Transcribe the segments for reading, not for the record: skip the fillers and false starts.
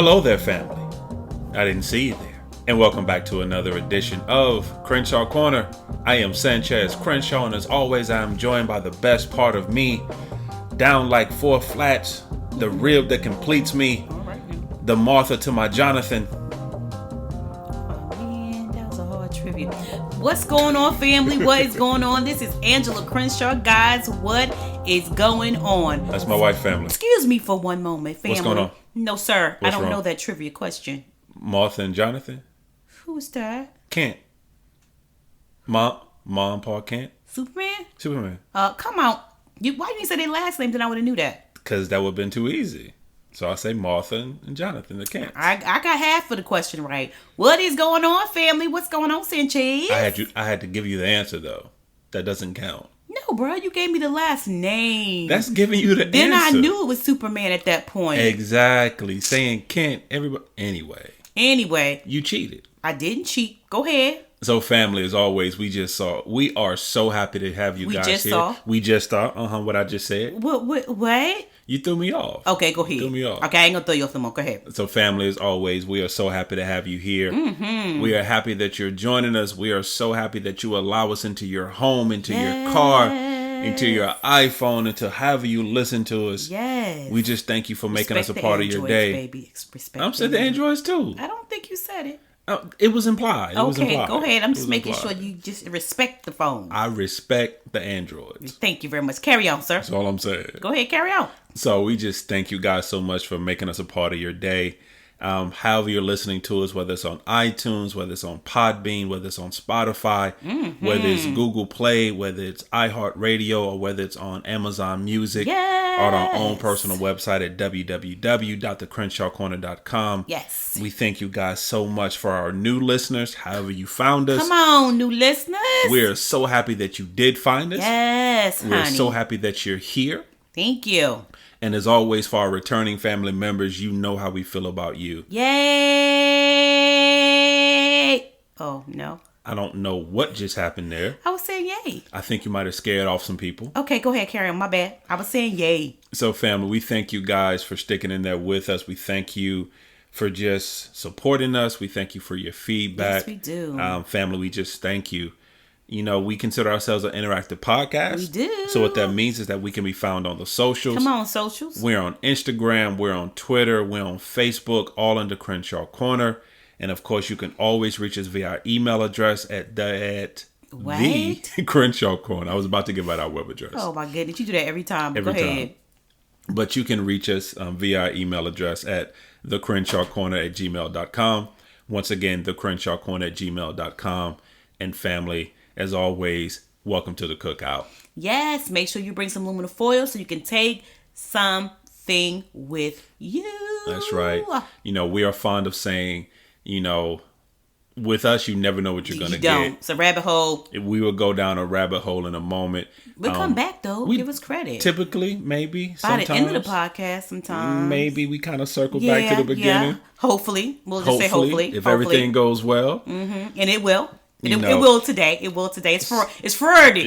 Hello there, family. I didn't see you there. And welcome back to another edition of Crenshaw Corner. I am Sanchez Crenshaw, and as always, I am joined by the best part of me, down like four flats, the rib that completes me, the Martha to my Jonathan. Oh man, that was a hard trivia. What's going on, family? What is going on? This is Angela Crenshaw. Guys, what is going on? That's my wife, family. Excuse me for one moment, family. What's going on? No, sir. What's I don't wrong? know that trivia question. Martha and Jonathan? Who's that? Kent. Mom, Pa, Kent. Superman? Superman. Come on. Why didn't you say their last name? Then I would have knew that. Because that would have been too easy. So I say Martha and Jonathan, the Kents. I got half of the question right. What is going on, family? What's going on, Sanchez? I had to give you the answer, though. That doesn't count. No, bro. You gave me the last name. That's giving you the Then answer. I knew it was Superman at that point. Exactly. Saying Kent, everybody. Anyway, you cheated. I didn't cheat. Go ahead. So, family, as always, we are so happy to have you guys here. We just saw. What I just said. What? You threw me off. Okay, go ahead. Threw me off. Okay, I ain't gonna throw you off no more. Go ahead. So, family, as always, we are so happy to have you here. Mm-hmm. We are happy that you're joining us. We are so happy that you allow us into your home, into your car, into your iPhone, into however you listen to us. Yes. We just thank you for making us a Respect part the of your androids, day. Baby. Respect I'm saying the androids too. I don't think you said it. It was implied. Okay, go ahead. I'm just making sure you just respect the phone. I respect the androids. Thank you very much. Carry on, sir. That's all I'm saying. Go ahead, carry on. So we just thank you guys so much for making us a part of your day. However you're listening to us, whether it's on iTunes, whether it's on Podbean, whether it's on Spotify, whether it's Google Play, whether it's iHeartRadio, or whether it's on Amazon Music, or on our own personal website at www.thecrenshawcorner.com. Yes. We thank you guys so much for our new listeners, however you found us. Come on, new listeners. We're so happy that you did find us. Yes, honey. We're so happy that you're here. Thank you. And as always, for our returning family members, you know how we feel about you. Yay! Oh, no. I don't know what just happened there. I was saying yay. I think you might have scared off some people. Okay, go ahead, carry on. My bad. I was saying yay. So, family, we thank you guys for sticking in there with us. We thank you for just supporting us. We thank you for your feedback. Yes, we do. Family, we just thank you. You know, we consider ourselves an interactive podcast. We do. So what that means is that we can be found on the socials. Come on, socials. We're on Instagram. We're on Twitter. We're on Facebook, all under Crenshaw Corner. And, of course, you can always reach us via our email address at the Crenshaw Corner. I was about to give out our web address. Oh, my goodness. You do that every time. Every Go ahead. time. But you can reach us via our email address at thecrenshawcorner@gmail.com. Once again, thecrenshawcorner@gmail.com. And, family, as always, welcome to the cookout. Yes, make sure you bring some aluminum foil so you can take something with you. That's right. You know, we are fond of saying, you know, with us, you never know what you're going to get. It's a rabbit hole. We will go down a rabbit hole in a moment. We'll come back, though. Give us credit. Typically, maybe, sometimes. By the end of the podcast, sometimes. Maybe we kind of circle back to the beginning. Yeah. Hopefully. We'll just say hopefully. If everything goes well. Mm-hmm. And it will. It will today. It will today. It's Friday. It's Friday.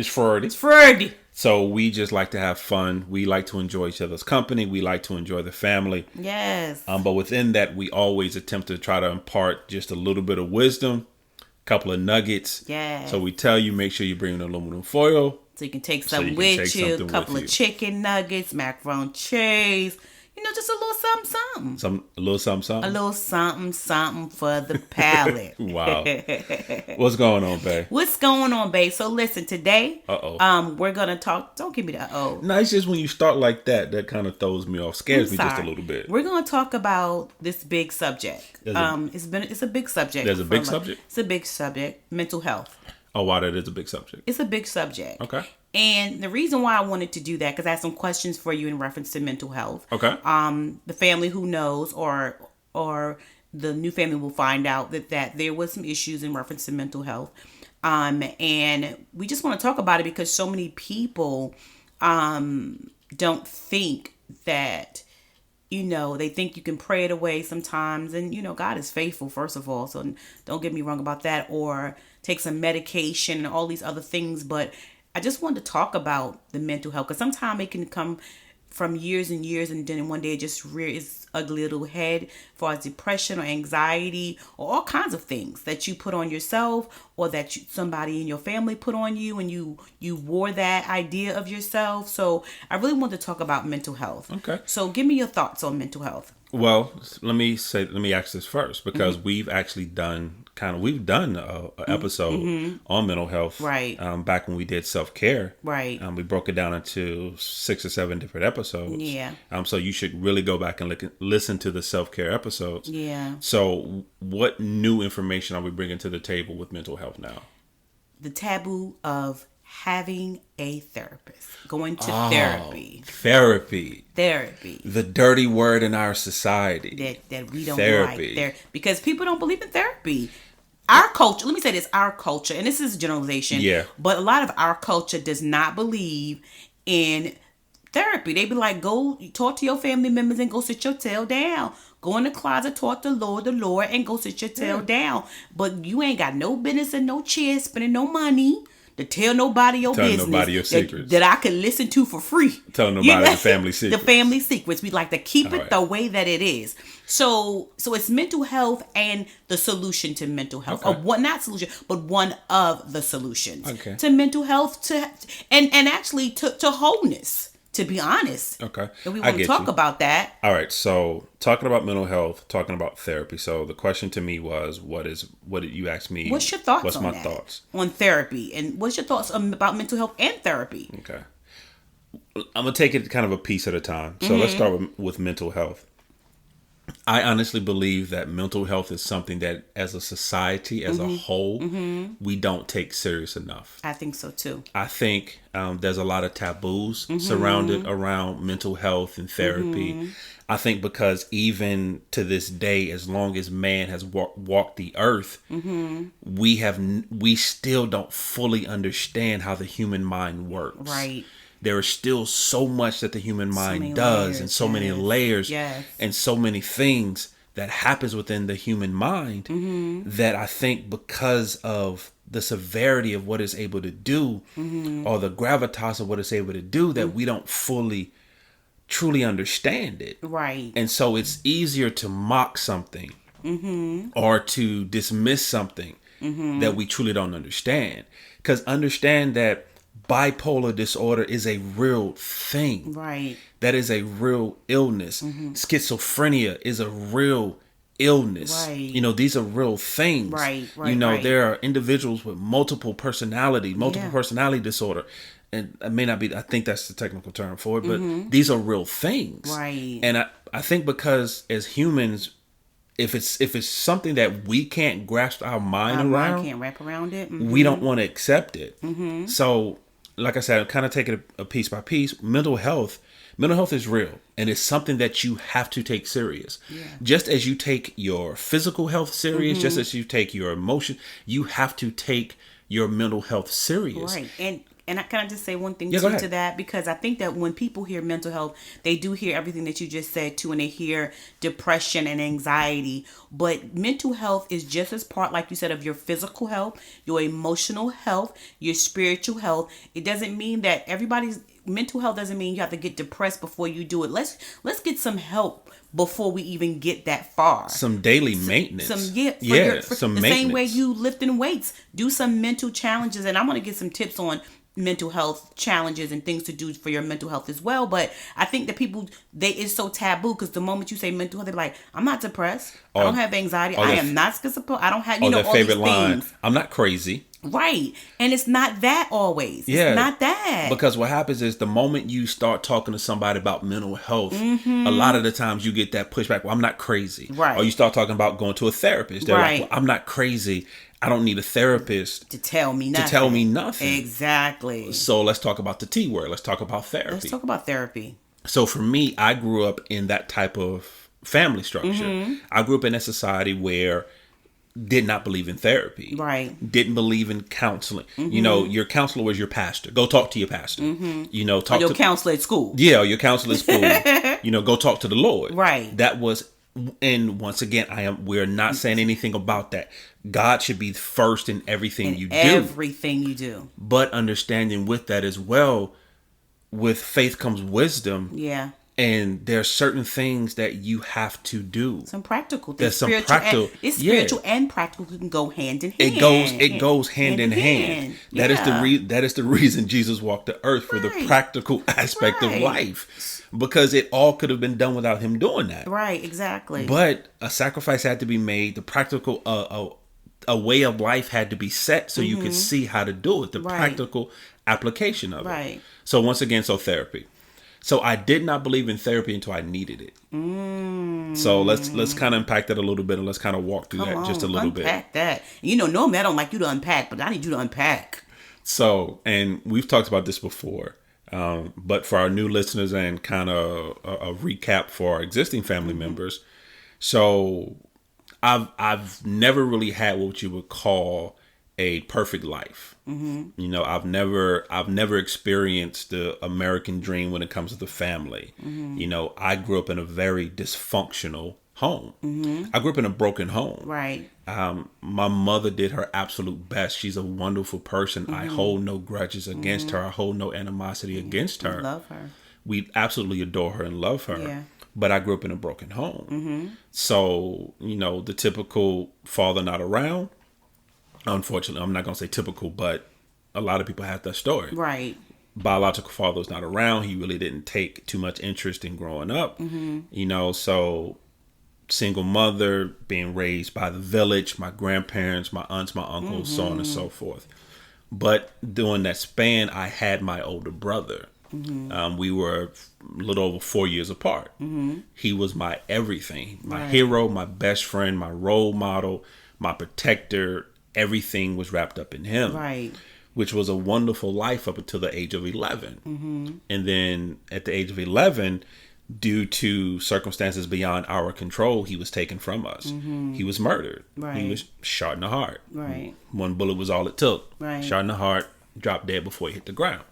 It's Friday. So we just like to have fun. We like to enjoy each other's company. We like to enjoy the family. Yes. But within that, we always attempt to try to impart just a little bit of wisdom, a couple of nuggets. Yeah. So we tell you, make sure you bring an aluminum foil. So you can take something with you. A couple of chicken nuggets, macaroni cheese. You know, just a little something. A little something. A little something for the palate. Wow. What's going on, babe? What's going on, babe? So listen, today, we're gonna talk. Don't give me the uh-oh. No, it's just when you start like that kind of throws me off, scares me just a little bit. We're gonna talk about this big subject. It's a big subject. There's a big subject? It's a big subject. Mental health. Oh, wow, that is a big subject. It's a big subject. Okay. And the reason why I wanted to do that, because I have some questions for you in reference to mental health. Okay. The family who knows or the new family will find out that there was some issues in reference to mental health. And we just want to talk about it because so many people don't think that, you know, they think you can pray it away sometimes. And, you know, God is faithful, first of all. So don't get me wrong about that. Or take some medication and all these other things. But I just wanted to talk about the mental health because sometimes it can come from years and years, and then one day it just rears its ugly little head as far as depression or anxiety or all kinds of things that you put on yourself, or that somebody in your family put on you, and you wore that idea of yourself. So I really want to talk about mental health. Okay. So give me your thoughts on mental health. Well, let me ask this first, because we've actually done an episode on mental health, Right. Back when we did self-care, Right. We broke it down into 6 or 7 different episodes. Yeah. So you should really go back and listen to the self-care episodes. Yeah. So what new information are we bringing to the table with mental health now? The taboo of having a therapist, going to therapy. Therapy. The dirty word in our society. That we don't Therapy. like. Because people don't believe in therapy. Our culture, let me say this, our culture, and this is a generalization, but a lot of our culture does not believe in therapy. They be like, go talk to your family members and go sit your tail down. Go in the closet, talk to the Lord, and go sit your tail down. But you ain't got no business in no chair, spending no money to tell nobody your business. Nobody your secrets. That I can listen to for free. Tell nobody the family secrets. The family secrets. We like to keep it right. the way that it is. So it's mental health and the solution to mental health. Okay. Or what, not solution, but one of the solutions Okay. to mental health, and actually to wholeness. To be honest. Okay. And we I want to get talk you. about that. All right. So talking about mental health, talking about therapy. So the question to me was, what did you ask me? What's your thoughts What's on my that? thoughts? On therapy. And what's your thoughts about mental health and therapy? Okay. I'm going to take it kind of a piece at a time. So let's start with mental health. I honestly believe that mental health is something that as a society, as a whole, we don't take serious enough. I think so too. I think there's a lot of taboos surrounded around mental health and therapy. I think because even to this day, as long as man has walked the earth, we still don't fully understand how the human mind works. Right. There is still so much that the human mind does, and so many layers, and so many things that happens within the human mind that I think because of the severity of what it's able to do, or the gravitas of what it's able to do, that we don't fully truly understand it. Right. And so it's easier to mock something or to dismiss something that we truly don't understand. Because understand that bipolar disorder is a real thing. Right. That is a real illness. Schizophrenia is a real illness. Right. You know, these are real things. Right. You know, there are individuals with multiple personality disorder. And it may not be, I think that's the technical term for it, but these are real things. Right. And I think because as humans, if it's something that we can't grasp our mind around, mind can't wrap around it. we don't want to accept it. So, like I said, I'm kind of taking it a piece by piece. Mental health is real, and it's something that you have to take serious. Just as you take your physical health serious, just as you take your emotion, you have to take your mental health serious. Right. And can I just say one thing go too ahead. to that? Because I think that when people hear mental health, they do hear everything that you just said too, and they hear depression and anxiety. But mental health is just as part, like you said, of your physical health, your emotional health, your spiritual health. It doesn't mean that everybody's mental health doesn't mean you have to get depressed before you do it. Let's get some help before we even get that far. Some daily maintenance. Some some the maintenance. same way you lifting weights, do some mental challenges. And I'm going to get some tips on mental health challenges and things to do for your mental health as well. But I think that people, it's so taboo, because the moment you say mental health, they're like, I'm not depressed. I don't have anxiety. I am not schizophrenic. I don't have, all favorite these line, things. I'm not crazy. Right. And it's not that always. It's not that. Because what happens is the moment you start talking to somebody about mental health, a lot of the times you get that pushback, well, I'm not crazy. Right. Or you start talking about going to a therapist. They're like, well, I'm not crazy. I don't need a therapist to tell me nothing. Exactly. So let's talk about the T word. Let's talk about therapy. Let's talk about therapy. So for me, I grew up in that type of family structure. I grew up in a society where did not believe in therapy. Right. Didn't believe in counseling. You know, your counselor was your pastor. Go talk to your pastor. You know, talk or your to counselor at school. Yeah, your counselor at school. You know, go talk to the Lord. Right. That was, and once again, we're not saying anything about that. God should be first in everything you do. Everything you do. But understanding with that as well, with faith comes wisdom. Yeah. And there are certain things that you have to do. Some practical things. There's some practical. It's spiritual and practical can go hand in hand. It goes hand in hand. Yeah. That is the reason Jesus walked the earth, for the practical aspect of life. Because it all could have been done without him doing that. Right, exactly. But a sacrifice had to be made. The practical a way of life had to be set so you could see how to do it. The practical application of it. Right. So once again, therapy. So I did not believe in therapy until I needed it. So let's kind of unpack that a little bit, and let's kind of walk through that just a little bit. Unpack that. Normally I don't like you to unpack, but I need you to unpack. So, and we've talked about this before, but for our new listeners and kind of a recap for our existing family members. So I've never really had what you would call a perfect life. I've never experienced the American dream when it comes to the family. I grew up in a very dysfunctional home. I grew up in a broken home. Right. My mother did her absolute best. She's a wonderful person. I hold no grudges against her. I hold no animosity against her. Love her. We absolutely adore her and love her. Yeah. But I grew up in a broken home. So, the typical father not around. Unfortunately, I'm not going to say typical, but a lot of people have that story. Right. Biological father was not around. He really didn't take too much interest in growing up. So single mother, being raised by the village, my grandparents, my aunts, my uncles, so on and so forth. But during that span, I had my older brother. We were a little over 4 years apart. He was my everything, my hero, my best friend, my role model, my protector. Everything was wrapped up in him. Right. Which was a wonderful life up until the age of 11. And then at the age of 11, due to circumstances beyond our control, he was taken from us. He was murdered. Right. He was shot in the heart. Right. One bullet was all it took. Right. Shot in the heart, dropped dead before he hit the ground.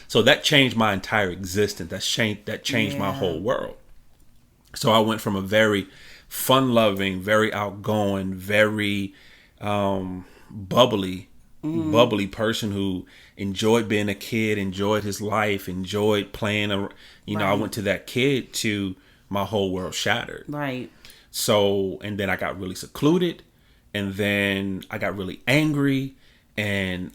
So that changed my entire existence. That changed my whole world. So I went from a very fun-loving, very outgoing, very bubbly person who enjoyed being a kid, enjoyed his life, enjoyed playing. I went to that kid to my whole world shattered. Right. So, and then I got really secluded, and then I got really angry, and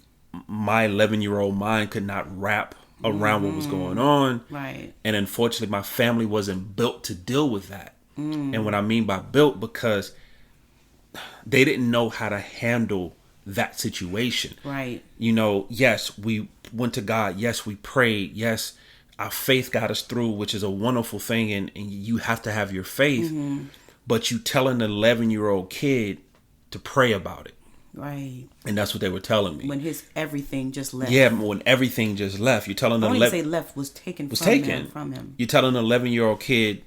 my 11-year-old mind could not wrap around what was going on. Right. And unfortunately, my family wasn't built to deal with that. And what I mean by built, because they didn't know how to handle that situation. Right. Yes, we went to God. Yes, we prayed. Yes, our faith got us through, which is a wonderful thing. And you have to have your faith. But you telling an 11-year-old kid to pray about it. Right. And that's what they were telling me. When his everything just left. Yeah, when everything just left. You're telling I don't say left, was taken from him. You're telling an 11-year-old kid,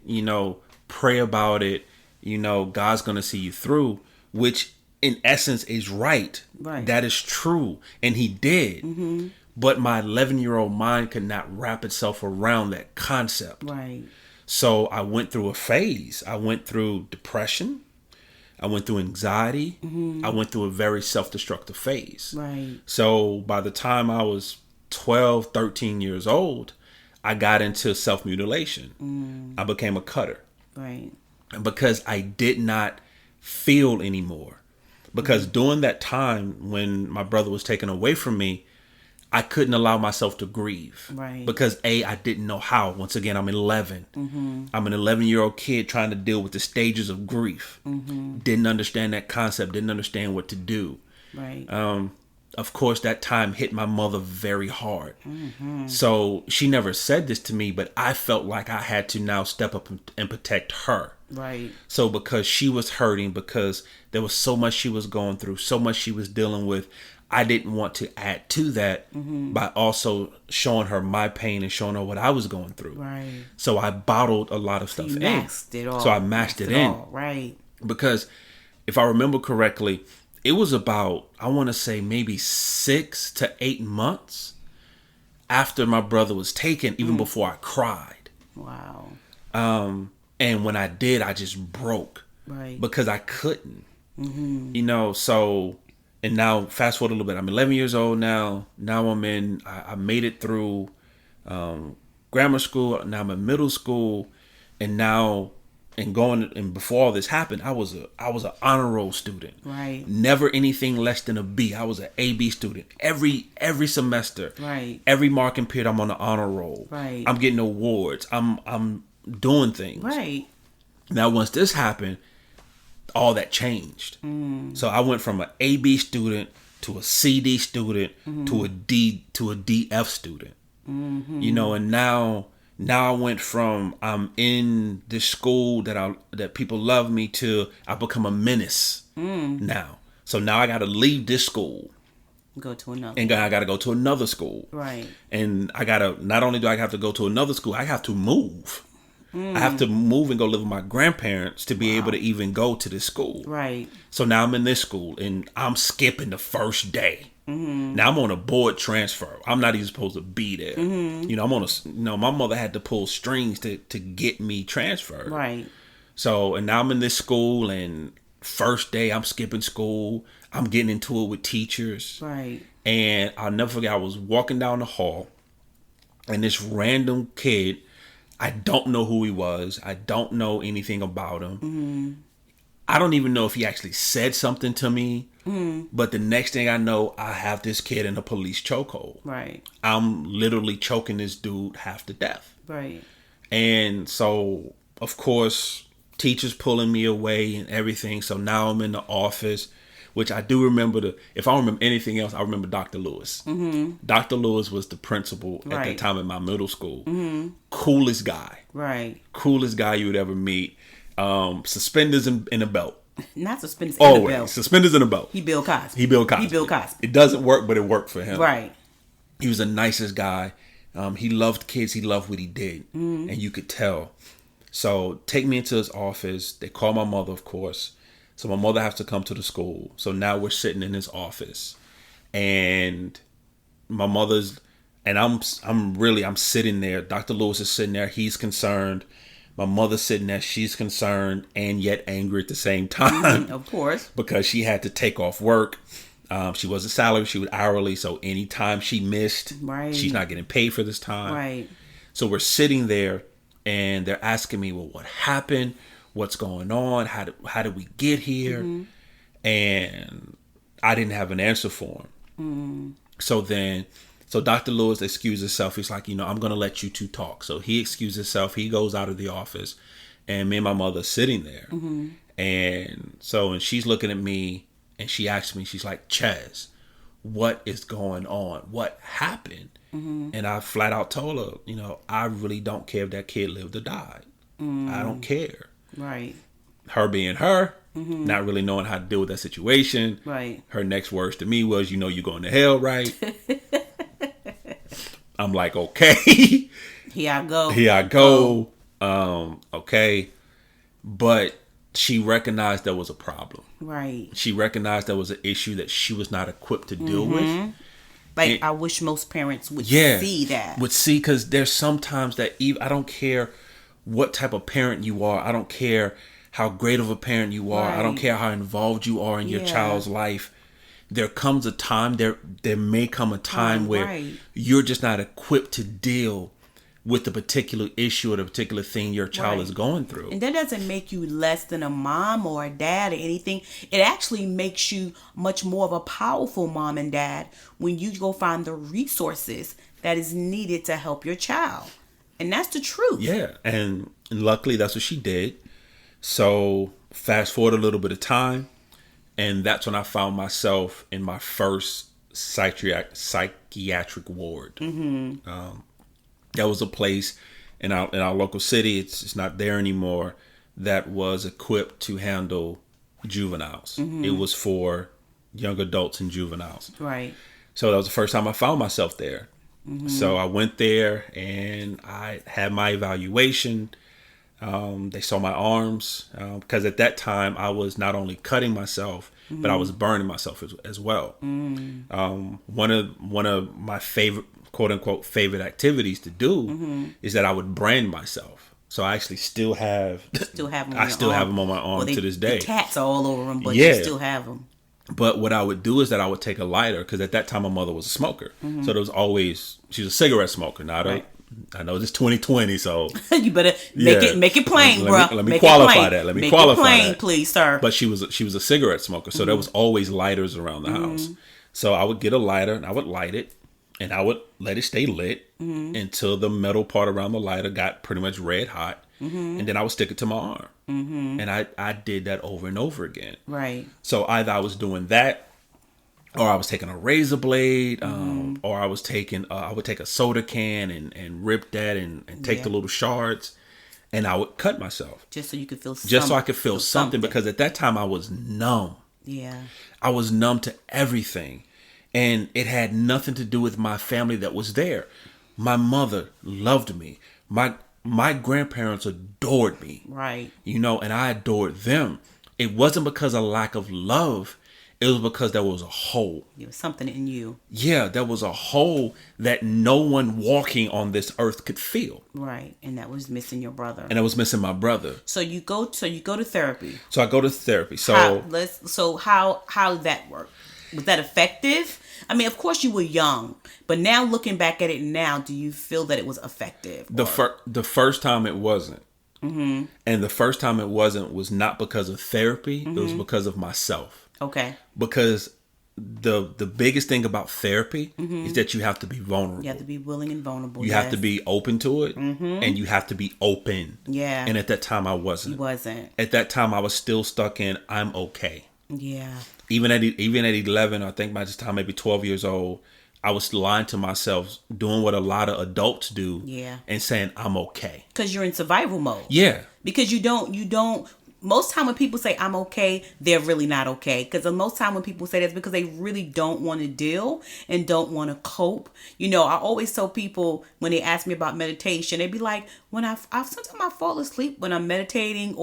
pray about it. God's going to see you through, which in essence is right. Right. That is true. And he did. But my 11-year-old mind could not wrap itself around that concept. Right. So I went through a phase. I went through depression. I went through anxiety. I went through a very self-destructive phase. Right. So by the time I was 12, 13 years old, I got into self-mutilation. I became a cutter. Right. Because I did not feel anymore. Because during that time when my brother was taken away from me, I couldn't allow myself to grieve. Right. Because I didn't know how. Once again, I'm 11. I'm an 11-year-old kid trying to deal with the stages of grief. Didn't understand that concept. Didn't understand what to do. Right. Of course, that time hit my mother very hard. So she never said this to me, but I felt like I had to now step up and protect her. Right. So because she was hurting, because there was so much she was going through, so much she was dealing with, I didn't want to add to that by also showing her my pain and showing her what I was going through. Right. So I bottled a lot of stuff in. It all. So I mashed it in. All. Right. Because if I remember correctly, it was about, I want to say maybe 6 to 8 months after my brother was taken, even before I cried. Wow. And when I did, I just broke. Right. Because I couldn't. So, and now fast forward a little bit. I'm 11 years old now. Now I made it through grammar school. Now I'm in middle school, and now and before all this happened, I was an honor roll student. Right. Never anything less than a B. I was an AB student every semester. Right. Every marking period, I'm on the honor roll. Right. I'm getting awards. I'm doing things. Right. Now, once this happened, all that changed. So I went from an AB student to a CD student to a DF student. You know, and now I went from I'm in this school that people love me to I become a menace now. So now I got to leave this school. Go to another. And I got to go to another school. Right. And not only do I have to go to another school, I have to move. I have to move and go live with my grandparents to be able to even go to this school. Right. So now I'm in this school and I'm skipping the first day. Now I'm on a board transfer. I'm not even supposed to be there. You know, I'm on my mother had to pull strings to get me transferred. Right. So, and now I'm in this school and first day I'm skipping school. I'm getting into it with teachers. Right. And I'll never forget, I was walking down the hall and this random kid, I don't know who he was. I don't know anything about him. I don't even know if he actually said something to me. But the next thing I know, I have this kid in a police chokehold. Right. I'm literally choking this dude half to death. Right. And so, of course, teachers pulling me away and everything. So now I'm in the office, which I do remember. If I remember anything else, I remember Dr. Lewis. Dr. Lewis was the principal at that time in my middle school. Coolest guy. Right. Coolest guy you would ever meet. Suspenders and a belt. Not suspenders and a belt. Suspenders and a belt. He Bill Cosby. He Bill Cosby. It doesn't work, but it worked for him. Right. He was the nicest guy. He loved kids. He loved what he did. And you could tell. So take me into his office. They call my mother, of course. So my mother has to come to the school. So now we're sitting in his office. And my mother's, and I'm sitting there. Dr. Lewis is sitting there. He's concerned. My mother's sitting there. She's concerned and yet angry at the same time. Of course. Because she had to take off work. She wasn't salary. She was hourly. So anytime she missed, she's not getting paid for this time. Right. So we're sitting there and they're asking me, well, what happened? What's going on? How did we get here? And I didn't have an answer for him. So Dr. Lewis excused himself. He's like, I'm going to let you two talk. So he excused himself. He goes out of the office and me and my mother sitting there. And she's looking at me and she asked me, she's like, Chaz, what is going on? What happened? And I flat out told her, I really don't care if that kid lived or died. I don't care. Right. Her being her, not really knowing how to deal with that situation. Right. Her next words to me was, you're going to hell, right? I'm like, okay. Here I go. Okay. But she recognized there was a problem. Right. She recognized there was an issue that she was not equipped to deal with. Like, I wish most parents would see that. Would see, because there's sometimes that I don't care what type of parent you are. I don't care how great of a parent you are. I don't care how involved you are in your child's life. There comes a time, there may come a time where you're just not equipped to deal with the particular issue or the particular thing your child is going through. And that doesn't make you less than a mom or a dad or anything. It actually makes you much more of a powerful mom and dad when you go find the resources that is needed to help your child. And that's the truth. Yeah. And luckily that's what she did. So fast forward a little bit of time. And that's when I found myself in my first psychiatric ward. That was a place in our local city. It's not there anymore. That was equipped to handle juveniles. It was for young adults and juveniles. Right. So that was the first time I found myself there. So I went there and I had my evaluation. They saw my arms because at that time I was not only cutting myself, but I was burning myself as well. One of my favorite, quote unquote, favorite activities to do is that I would brand myself. So I actually still have them on my arm to this day. The tats are all over them, but you still have them. But what I would do is that I would take a lighter, because at that time my mother was a smoker. So there was always, she was a cigarette smoker, not I know it's 2020, so you better make it plain, bro. Let me qualify that. Let me qualify that, please, sir. But she was a cigarette smoker, so there was always lighters around the house. So I would get a lighter and I would light it, and I would let it stay lit until the metal part around the lighter got pretty much red hot, and then I would stick it to my arm, and I did that over and over again. Right. So either I was doing that, or I was taking a razor blade, or I was taking I would take a soda can and rip that and take the little shards, and I would cut myself just so you could feel just so I could feel something, because at that time I was numb. Yeah. I was numb to everything, and it had nothing to do with my family that was there. My mother loved me. My grandparents adored me. Right. You know, and I adored them. It wasn't because of lack of love. It was because there was a hole. There was something in you. Yeah, there was a hole that no one walking on this earth could feel. Right, and that was missing your brother. And I was missing my brother. So you go to therapy. So I go to therapy. So how did that work? Was that effective? I mean, of course you were young, but now looking back at it now, do you feel that it was effective? The first time it wasn't. And the first time it wasn't was not because of therapy. It was because of myself. Okay. Because the biggest thing about therapy is that you have to be vulnerable. You have to be willing and vulnerable. You have to be open to it, and you have to be open. Yeah. And at that time, I wasn't. You wasn't. At that time, I was still stuck in I'm okay. Yeah. Even at 11, I think by this time maybe 12 years old, I was lying to myself, doing what a lot of adults do. Yeah. And saying I'm okay. Because you're in survival mode. Yeah. Because you don't. Most time when people say I'm okay, they're really not okay. Because most time when people say that's because they really don't want to deal and don't want to cope. You know, I always tell people when they ask me about meditation, they be like, sometimes I fall asleep when I'm meditating,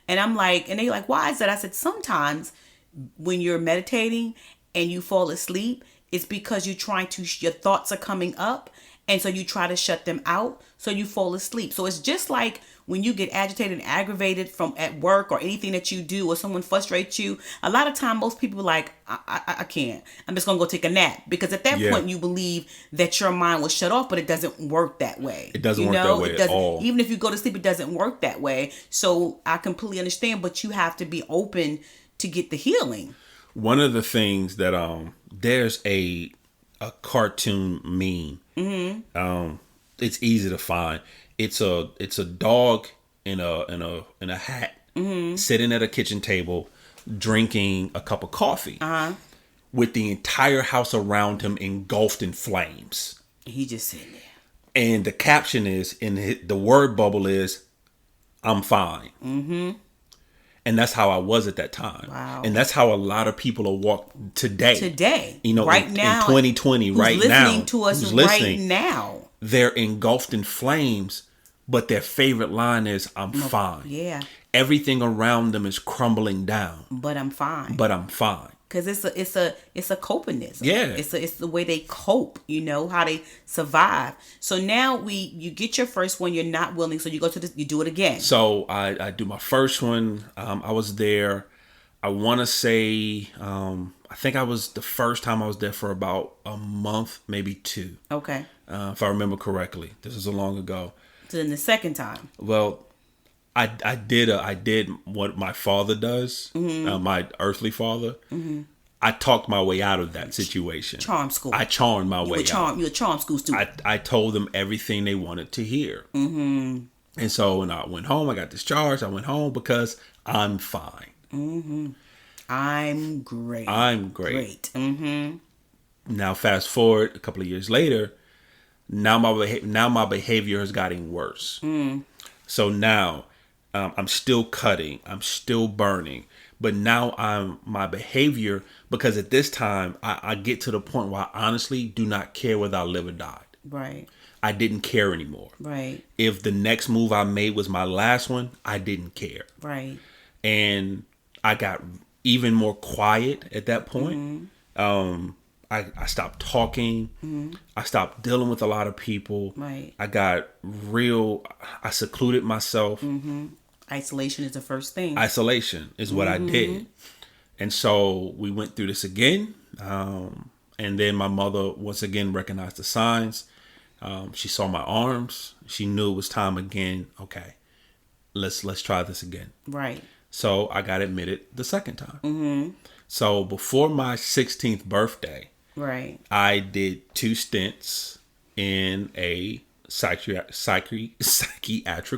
and I'm like, and they like, why is that? I said, sometimes when you're meditating and you fall asleep, it's because you're trying to, your thoughts are coming up. And so you try to shut them out, so you fall asleep. So it's just like when you get agitated and aggravated from at work or anything that you do, or someone frustrates you. A lot of time, most people are like, I can't. I'm just going to go take a nap. Because at that point, you believe that your mind will shut off, but it doesn't work that way. It doesn't work that way at all. Even if you go to sleep, it doesn't work that way. So I completely understand, but you have to be open to get the healing. One of the things that there's a cartoon meme. It's easy to find. It's a dog in a hat sitting at a kitchen table drinking a cup of coffee with the entire house around him engulfed in flames. He just sitting there. And the caption is the word bubble is I'm fine. And that's how I was at that time. Wow. And that's how a lot of people are walking today. You know, right now, in 2020, right now. Listening to us right now. They're engulfed in flames, but their favorite line is, I'm fine. Yeah. Everything around them is crumbling down. But I'm fine. Because it's a copingism. Yeah. It's the way they cope, you know, how they survive. So now you get your first one, you're not willing, so you go to you do it again. So I do my first one. I was there, I want to say, I think the first time I was there for about a month, maybe 2. Okay. If I remember correctly. This is a long ago. So then the second time. Well, I did what my father does, my earthly father. I talked my way out of that situation. Charm school. I charmed my way out. You're a charm school student. I told them everything they wanted to hear. And so when I went home, I got discharged. I went home because I'm fine. I'm great. Now fast forward a couple of years later. Now my behavior has gotten worse. So now I'm still cutting. I'm still burning. But now my behavior, because at this time, I get to the point where I honestly do not care whether I live or die. Right. I didn't care anymore. Right. If the next move I made was my last one, I didn't care. Right. And I got even more quiet at that point. I stopped talking. I stopped dealing with a lot of people. Right. I secluded myself. Isolation is the first thing. Isolation is what I did. And so we went through this again. And then my mother once again recognized the signs. She saw my arms. She knew it was time again. Okay, let's try this again. Right. So I got admitted the second time. So before my 16th birthday, Right. I did 2 stints in a psychiatric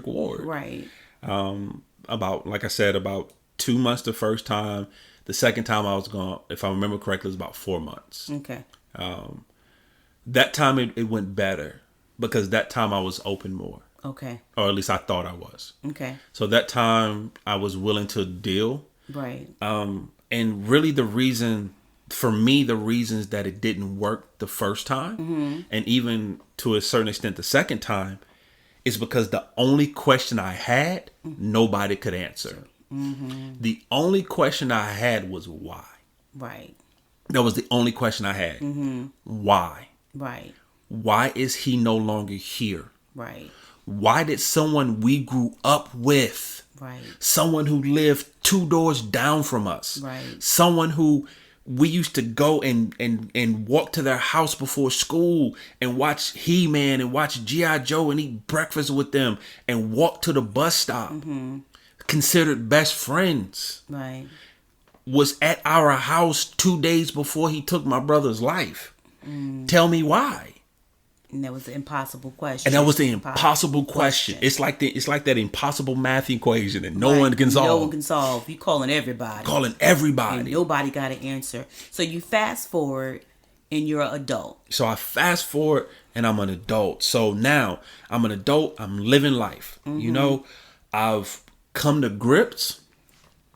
ward. Right. About, like I said, about 2 months the first time. The second time I was gone, if I remember correctly, it was about 4 months. Okay. That time it went better because that time I was open more. Okay. Or at least I thought I was. Okay. So that time I was willing to deal. Right. And really the reasons that it didn't work the first time, and even to a certain extent the second time, is because the only question I had, nobody could answer. The only question I had was why. Right. That was the only question I had. Why? Right. Why is he no longer here? Right. Why did someone we grew up with, Right. someone who lived 2 doors down from us, Right. someone who we used to go and walk to their house before school and watch He-Man and watch G.I. Joe and eat breakfast with them and walk to the bus stop, considered best friends, Right. was at our house 2 days before he took my brother's life. Tell me why. And that was the impossible question. And that was the impossible question. It's like that impossible math equation that no Right. one can solve. No one can solve. You calling everybody. Calling everybody. And nobody got an answer. So you fast forward and you're an adult. So I fast forward and I'm an adult. So now I'm an adult. I'm living life. You know, I've come to grips.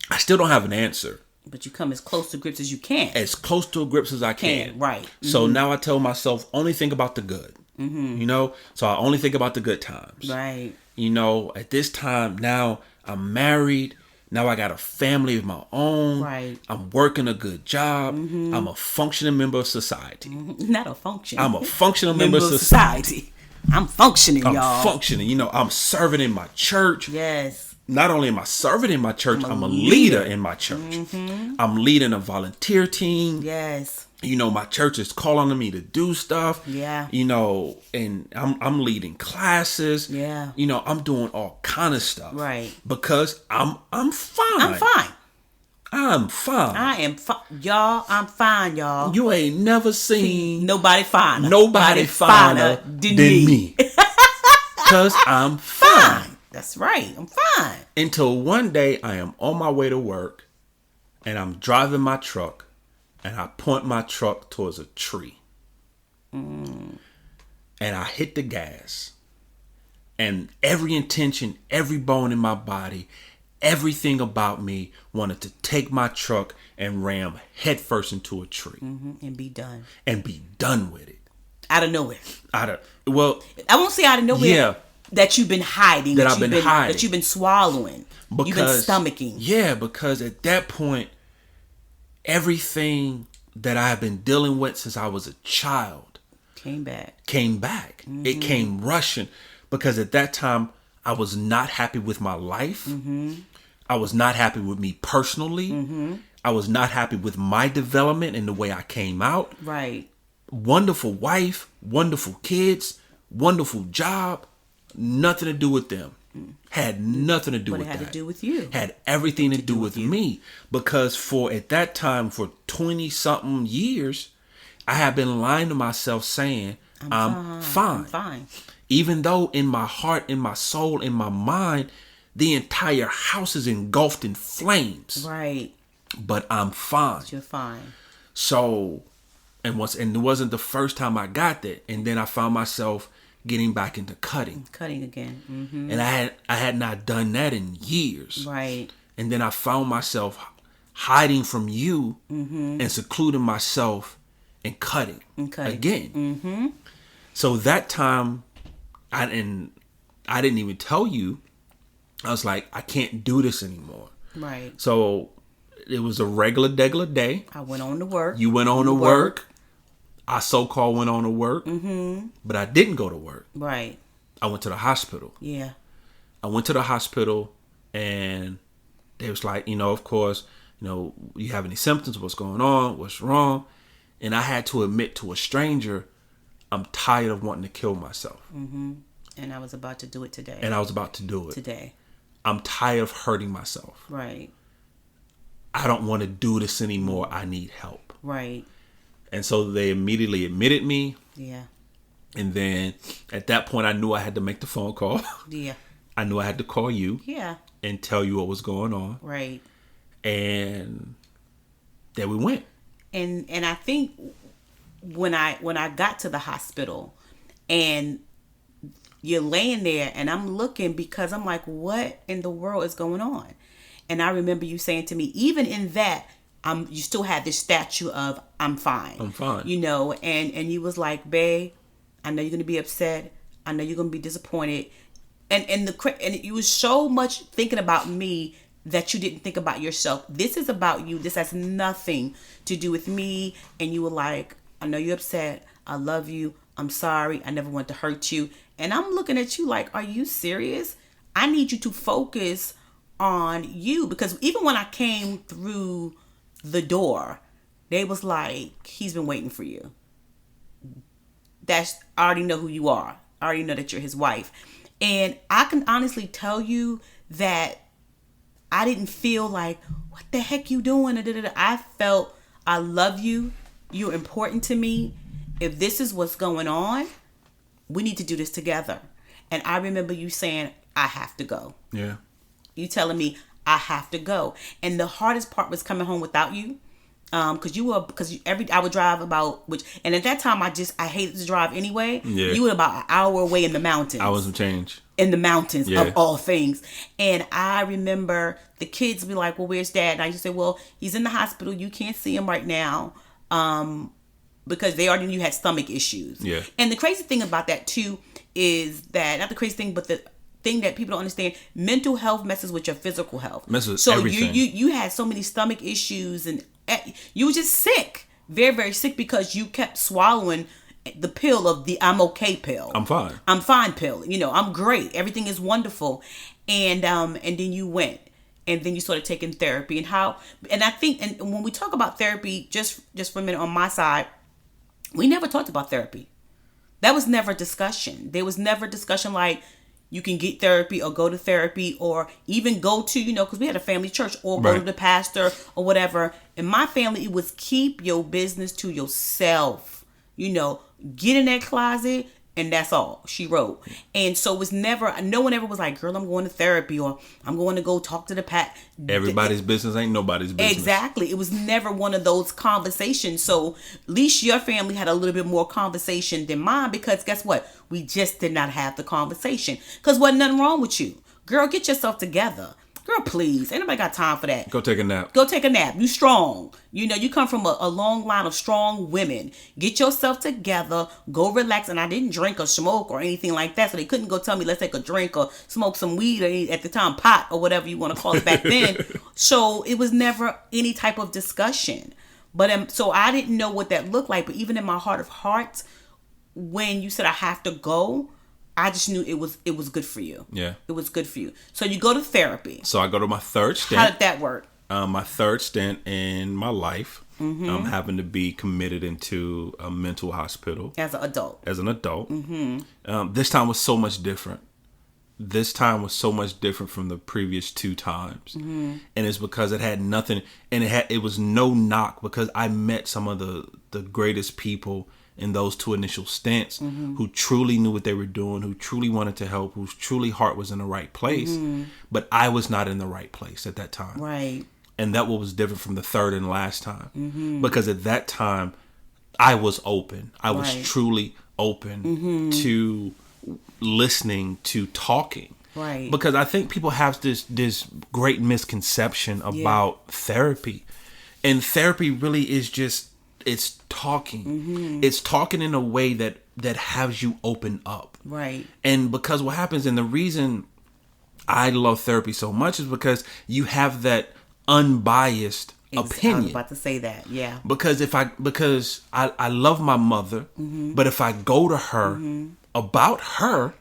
I still don't have an answer. But you come as close to grips as you can. As close to grips as I can. Right. So now I tell myself, only think about the good. You know, so I only think about the good times. Right. You know, at this time now I'm married. Now I got a family of my own. Right. I'm working a good job. I'm a functioning member of society. Not a function. I'm a functional member of society. I'm functioning, I'm y'all. functioning. You know, I'm serving in my church. Yes. Not only am I serving in my church, I'm a leader in my church. I'm leading a volunteer team. Yes. You know, my church is calling on me to do stuff. Yeah. You know, and I'm leading classes. Yeah. You know, I'm doing all kind of stuff. Right. Because I'm fine. I'm fine. I'm fine. I am fine. Y'all, I'm fine, y'all. You ain't never seen Nobody finer. nobody finer than me. Because I'm fine. That's right. I'm fine. Until one day I am on my way to work and I'm driving my truck and I point my truck towards a tree. And I hit the gas. And every intention, every bone in my body, everything about me wanted to take my truck and ram headfirst into a tree. And be done. And be done with it. Out of nowhere. I won't say out of nowhere. Yeah. That you've been hiding. That I've been hiding. That you've been swallowing. You've been stomaching. Yeah, because at that point, everything that I have been dealing with since I was a child came back. It came rushing because at that time I was not happy with my life. I was not happy with me personally. I was not happy with my development and the way I came out. Right. Wonderful wife, wonderful kids, wonderful job. Nothing to do with them. Had nothing to do with that. But it had to do with you. Had everything to do with me. Because at that time, for 20-something years, I had been lying to myself saying, I'm fine. I'm fine. Even though in my heart, in my soul, in my mind, the entire house is engulfed in flames. Right. But I'm fine. But you're fine. So, and it wasn't the first time I got that. And then I found myself getting back into cutting again. And I had not done that in years. Right. And then I found myself hiding from you and secluding myself and cutting again. So that time I didn't even tell you. I was like, I can't do this anymore. Right. So it was a regular day. I went on to work. You went on to work. I so-called went on to work, but I didn't go to work. Right. I went to the hospital. Yeah. I went to the hospital and they was like, of course, you have any symptoms? What's going on? What's wrong? And I had to admit to a stranger, I'm tired of wanting to kill myself. And I was about to do it today. And I was about to do it. Today. I'm tired of hurting myself. Right. I don't want to do this anymore. I need help. Right. And so they immediately admitted me. Yeah. And then at that point, I knew I had to make the phone call. Yeah. I knew I had to call you. Yeah. And tell you what was going on. Right. And there we went. And I think when I got to the hospital and you're laying there and I'm looking because I'm like, what in the world is going on? And I remember you saying to me, even in that, you still had this statue of I'm fine. I'm fine. You know, and you was like, babe, I know you're gonna be upset. I know you're gonna be disappointed. And you was so much thinking about me that you didn't think about yourself. This is about you. This has nothing to do with me. And you were like, I know you're upset. I love you. I'm sorry. I never want to hurt you. And I'm looking at you like, are you serious? I need you to focus on you. Because even when I came through the door, they was like, he's been waiting for you. I already know who you are. I already know that you're his wife. And I can honestly tell you that I didn't feel like, what the heck you doing? I felt, I love you. You're important to me. If this is what's going on, we need to do this together. And I remember you saying, I have to go. Yeah. You telling me I have to go. And the hardest part was coming home without you. I would drive and at that time I hated to drive anyway. Yeah. You were about an hour away in the mountains. I wasn't changed. In the mountains, yeah. Of all things. And I remember the kids be like, well, where's dad? And I used to say, well, he's in the hospital. You can't see him right now. Because they already knew you had stomach issues. Yeah. And the crazy thing about that too is that, not the crazy thing, but the thing that people don't understand, mental health messes with your physical health. Messes so everything. you had so many stomach issues and you were just sick, very, very sick because you kept swallowing the pill of the I'm okay pill. I'm fine. I'm fine pill. You know, I'm great. Everything is wonderful. And then you went and then you started taking therapy and I think, and when we talk about therapy, just for a minute on my side, we never talked about therapy. That was never a discussion. There was never a discussion like, you can get therapy or go to therapy or even go to, because we had a family church or go to the pastor or whatever. In my family, it was keep your business to yourself. Get in that closet and that's all, she wrote. And so it was never, no one ever was like, girl, I'm going to therapy or I'm going to go talk to the Everybody's business ain't nobody's business. Exactly. It was never one of those conversations. So at least your family had a little bit more conversation than mine because guess what? We just did not have the conversation because wasn't nothing wrong with you. Girl, get yourself together. Girl, please. Ain't nobody got time for that. Go take a nap. Go take a nap. You strong. You come from a long line of strong women. Get yourself together. Go relax. And I didn't drink or smoke or anything like that. So they couldn't go tell me, let's take a drink or smoke some weed or at the time pot or whatever you want to call it back then. So it was never any type of discussion. But so I didn't know what that looked like. But even in my heart of hearts, when you said I have to go, I just knew it was good for you. Yeah. It was good for you. So you go to therapy. So I go to my third stint. How did that work? My third stint in my life. Mm-hmm. Having to be committed into a mental hospital. As an adult. Mm-hmm. This time was so much different. This time was so much different from the previous two times. Mm-hmm. And it's because it had nothing, and it was no knock because I met some of the greatest people in those two initial stints who truly knew what they were doing, who truly wanted to help, whose truly heart was in the right place. But I was not in the right place at that time. Right. And that was different from the third and last time. Because at that time, I was open. I was truly open to listening, to talking. Right. Because I think people have this great misconception about therapy. And therapy really is just, it's talking. It's talking in a way that has you open up. Right. And because what happens, and the reason I love therapy so much is because you have that unbiased opinion. I was about to say that, yeah. Because I love my mother, but if I go to her about her,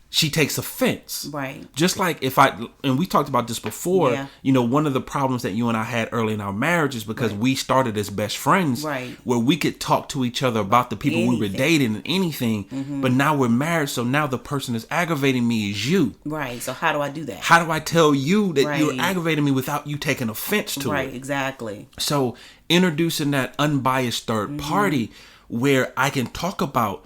she takes offense. Right. Just like and we talked about this before, one of the problems that you and I had early in our marriage is because we started as best friends, where we could talk to each other about the people we were dating and anything, but now we're married, so now the person that's aggravating me is you. Right. So how do I do that? How do I tell you that you're aggravating me without you taking offense to it? Right, exactly. So introducing that unbiased third party where I can talk about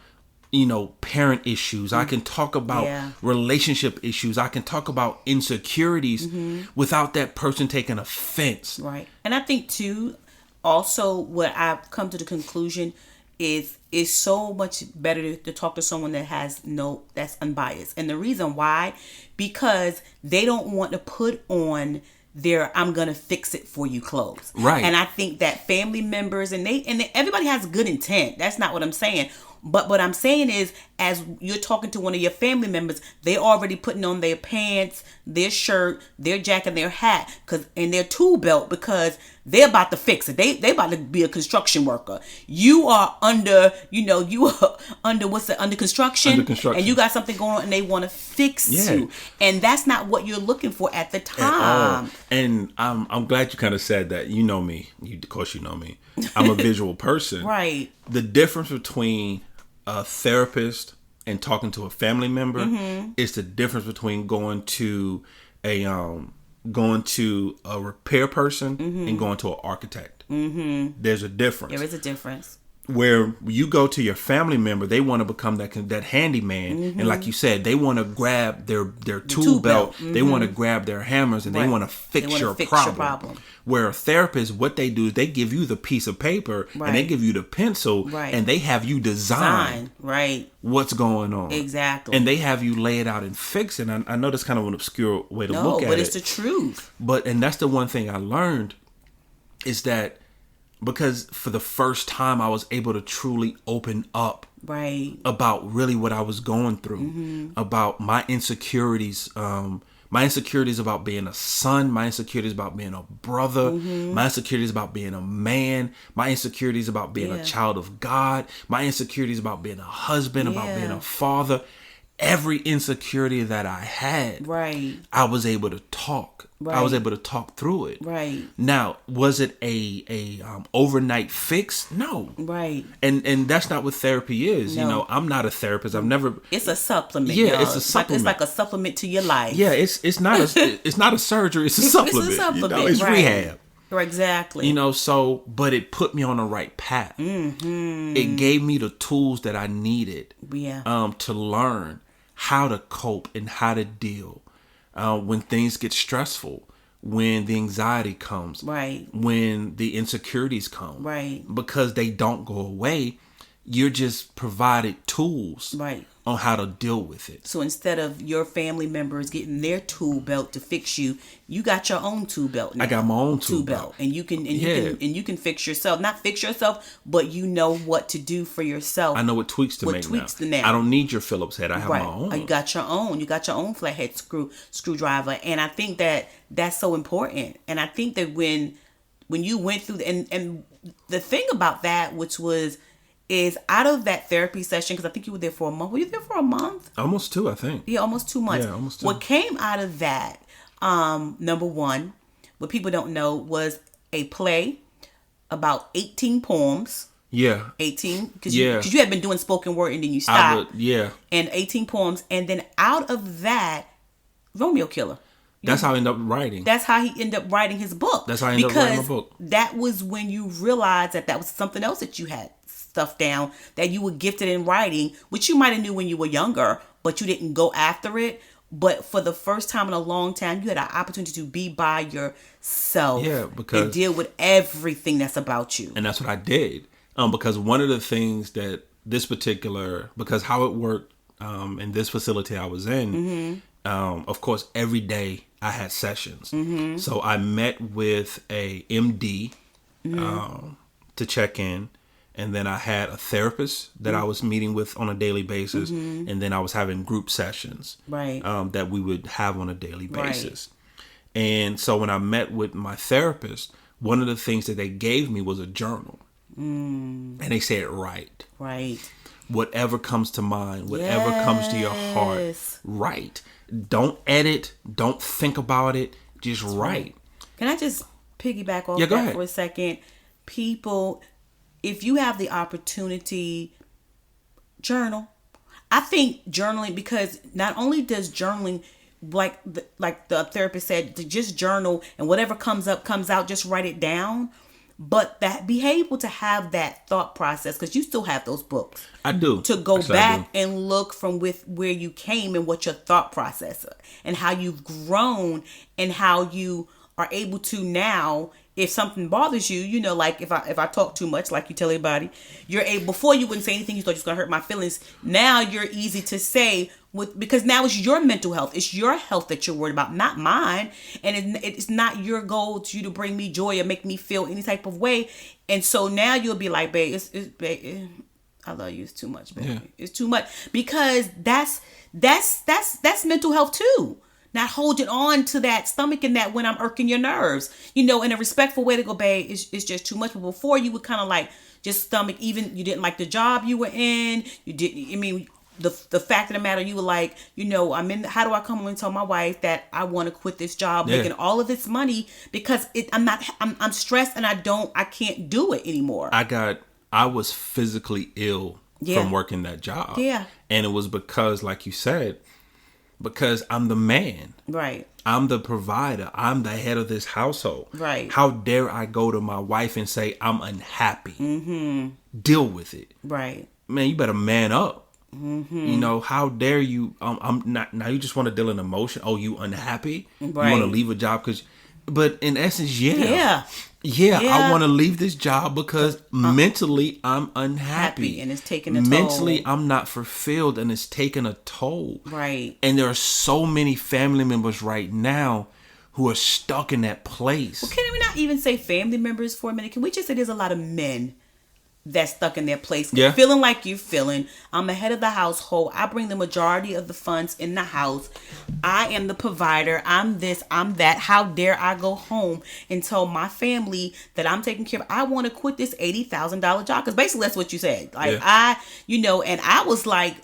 parent issues. I can talk about relationship issues. I can talk about insecurities without that person taking offense. Right. And I think too, also what I've come to the conclusion is it's so much better to talk to someone that's unbiased. And the reason why, because they don't want to put on their "I'm gonna fix it for you" clothes. Right. And I think that family members and everybody has good intent. That's not what I'm saying. But what I'm saying is, as you're talking to one of your family members, they're already putting on their pants, their shirt, their jacket, their hat, and their tool belt, because they're about to fix it. They about to be a construction worker. You are under construction. Under construction. And you got something going on, and they want to fix you. And that's not what you're looking for at the time. And I'm glad you kind of said that. You know me. Of course you know me. I'm a visual person. Right. The difference between a therapist and talking to a family member is the difference between going to a repair person and going to an architect. There's a difference. There is a difference. Where you go to your family member, they want to become that handyman, and like you said, they want to grab their tool belt, they want to grab their hammers, and they want to fix your problem. Where a therapist, what they do is they give you the piece of paper and they give you the pencil, and they have you design what's going on. Exactly. And they have you lay it out and fix it. And I know that's kind of an obscure way to look at it. But it's the truth. And that's the one thing I learned is that, because for the first time I was able to truly open up about really what I was going through, about my insecurities, about being a son, my insecurities about being a brother, my insecurities about being a man, my insecurities about being a child of God, my insecurities about being a husband, about being a father. Every insecurity that I had, I was able to talk. I was able to talk through it. Now, was it a overnight fix? No. And that's not what therapy is. No. I'm not a therapist. I've never. It's a supplement. Yeah, it's a supplement. It's like a supplement to your life. Yeah, it's not a surgery. It's a supplement. It's a supplement. It's rehab. Exactly. But it put me on the right path. It gave me the tools that I needed. To learn how to cope and how to deal when things get stressful, when the anxiety comes, when the insecurities come, because they don't go away. You're just provided tools on how to deal with it. So instead of your family members getting their tool belt to fix you, you got your own tool belt now. I got my own tool belt. And you can fix yourself. Not fix yourself, but you know what to do for yourself. I know what tweaks to make now. I don't need your Phillips head. I have my own. You got your own. You got your own flathead screwdriver. And I think that that's so important. And I think that when you went through and the thing about that, which is out of that therapy session, because I think you were there for a month. Were you there for a month? Almost 2, I think. Yeah, almost 2 months. Yeah, almost 2. What came out of that, number one, what people don't know, was a play about 18 poems. Yeah. 18. Because you had been doing spoken word and then you stopped. And 18 poems. And then out of that, Romeo Killer. That's how I ended up writing. That's how he ended up writing his book. That's how I ended up writing my book. That was when you realized that was something else that you had stuff down, that you were gifted in writing, which you might have knew when you were younger, but you didn't go after it. But for the first time in a long time, you had an opportunity to be by yourself. Yeah, because and deal with everything that's about you. And that's what I did. Because one of the things that because how it worked in this facility I was in, of course, every day I had sessions. So I met with a MD to check in. And then I had a therapist that I was meeting with on a daily basis. And then I was having group sessions that we would have on a daily basis. And so when I met with my therapist, one of the things that they gave me was a journal. And they said, write. whatever comes to mind, whatever comes to your heart. Write. Don't edit. Don't think about it. Just write. Can I just piggyback off go that ahead. for a second? People, if you have the opportunity, journal. I think journaling, because not only does journaling, like the therapist said, to just journal and whatever comes out, just write it down. But that be able to have that thought process, because you still have those books. I do. To go back and look from where you came and what your thought process is, and how you've grown, and how you are able to now, if something bothers you, you know, like if I talk too much, like you tell everybody, you're able, before you wouldn't say anything, you thought you was gonna hurt my feelings. Now you're easy to say, because now it's your mental health, it's your health that you're worried about, not mine, and it's not your goal to you to bring me joy or make me feel any type of way. And so now you'll be like, babe, babe, I love you, it's too much, baby. Yeah. It's too much, because that's mental health too. Not holding on to that stomach and that when I'm irking your nerves, you know, in a respectful way to go, babe, it's just too much. But before, you would kind of like just stomach, even you didn't like the job you were in. You didn't, I mean, the fact of the matter, you were like, you know, how do I come home and tell my wife that I want to quit this job, making all of this money, because I'm stressed and I can't do it anymore. I was physically ill from working that job. Yeah. And it was because, like you said, because I'm the man. Right. I'm the provider. I'm the head of this household. Right. How dare I go to my wife and say I'm unhappy? Mm-hmm. Deal with it. Right. Man, you better man up. Mm-hmm. You know, how dare you? I'm not. Now you just want to deal in emotion. Oh, you unhappy? Right. You want to leave a job but in essence, yeah. I want to leave this job because mentally I'm unhappy, and it's taking a toll. Mentally, I'm not fulfilled, and it's taking a toll. Right. And there are so many family members right now who are stuck in that place. Well, can we not even say family members for a minute? Can we just say there's a lot of men that's stuck in their place, feeling like you're feeling? I'm the head of the household. I bring the majority of the funds in the house. I am the provider. I'm this, I'm that. How dare I go home and tell my family that I'm taking care of? I want to quit this $80,000 job, because basically that's what you said. Like and I was like,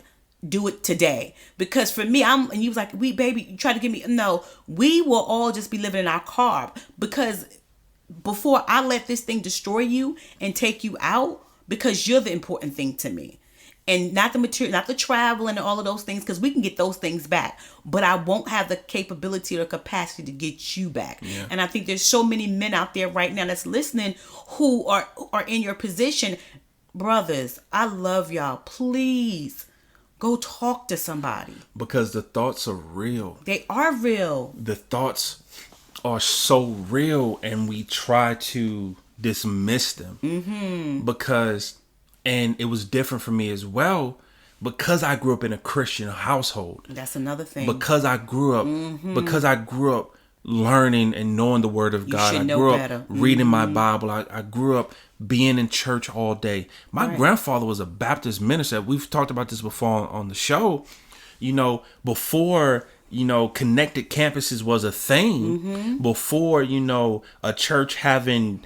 do it today, because for me, and you was like, you try to give me, no, we will all just be living in our car, because before I let this thing destroy you and take you out, because you're the important thing to me, and not the material, not the travel and all of those things, because we can get those things back, but I won't have the capability or capacity to get you back. Yeah. And I think there's so many men out there right now that's listening who are in your position. Brothers, I love y'all. Please go talk to somebody, because the thoughts are real. They are real. The thoughts are so real, and we try to dismiss them. Mm-hmm. Because, and it was different for me as well, because I grew up in a Christian household. That's another thing. Because I grew up learning and knowing the Word of God. I grew up reading my Bible. I grew up being in church all day. My grandfather was a Baptist minister. We've talked about this before on the show. You know, before, you know, connected campuses was a thing, before, you know, a church having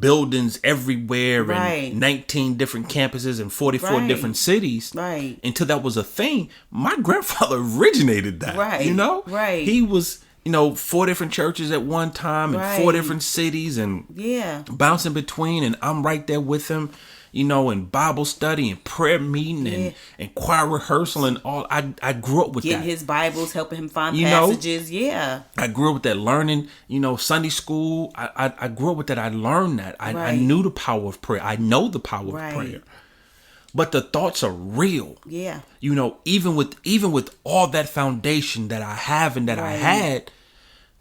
buildings everywhere and 19 different campuses and 44 different cities, until that was a thing. My grandfather originated that, you know? He was, you know, 4 different churches at one time and 4 different cities and bouncing between, and I'm right there with him, you know, in Bible study and prayer meeting and choir rehearsal and all. I grew up with getting that. His Bibles, helping him find passages. I grew up with that, learning, you know, Sunday school. I grew up with that. I learned that. I knew the power of prayer. I know the power of prayer. But the thoughts are real. Yeah. You know, even with all that foundation that I have and that I had,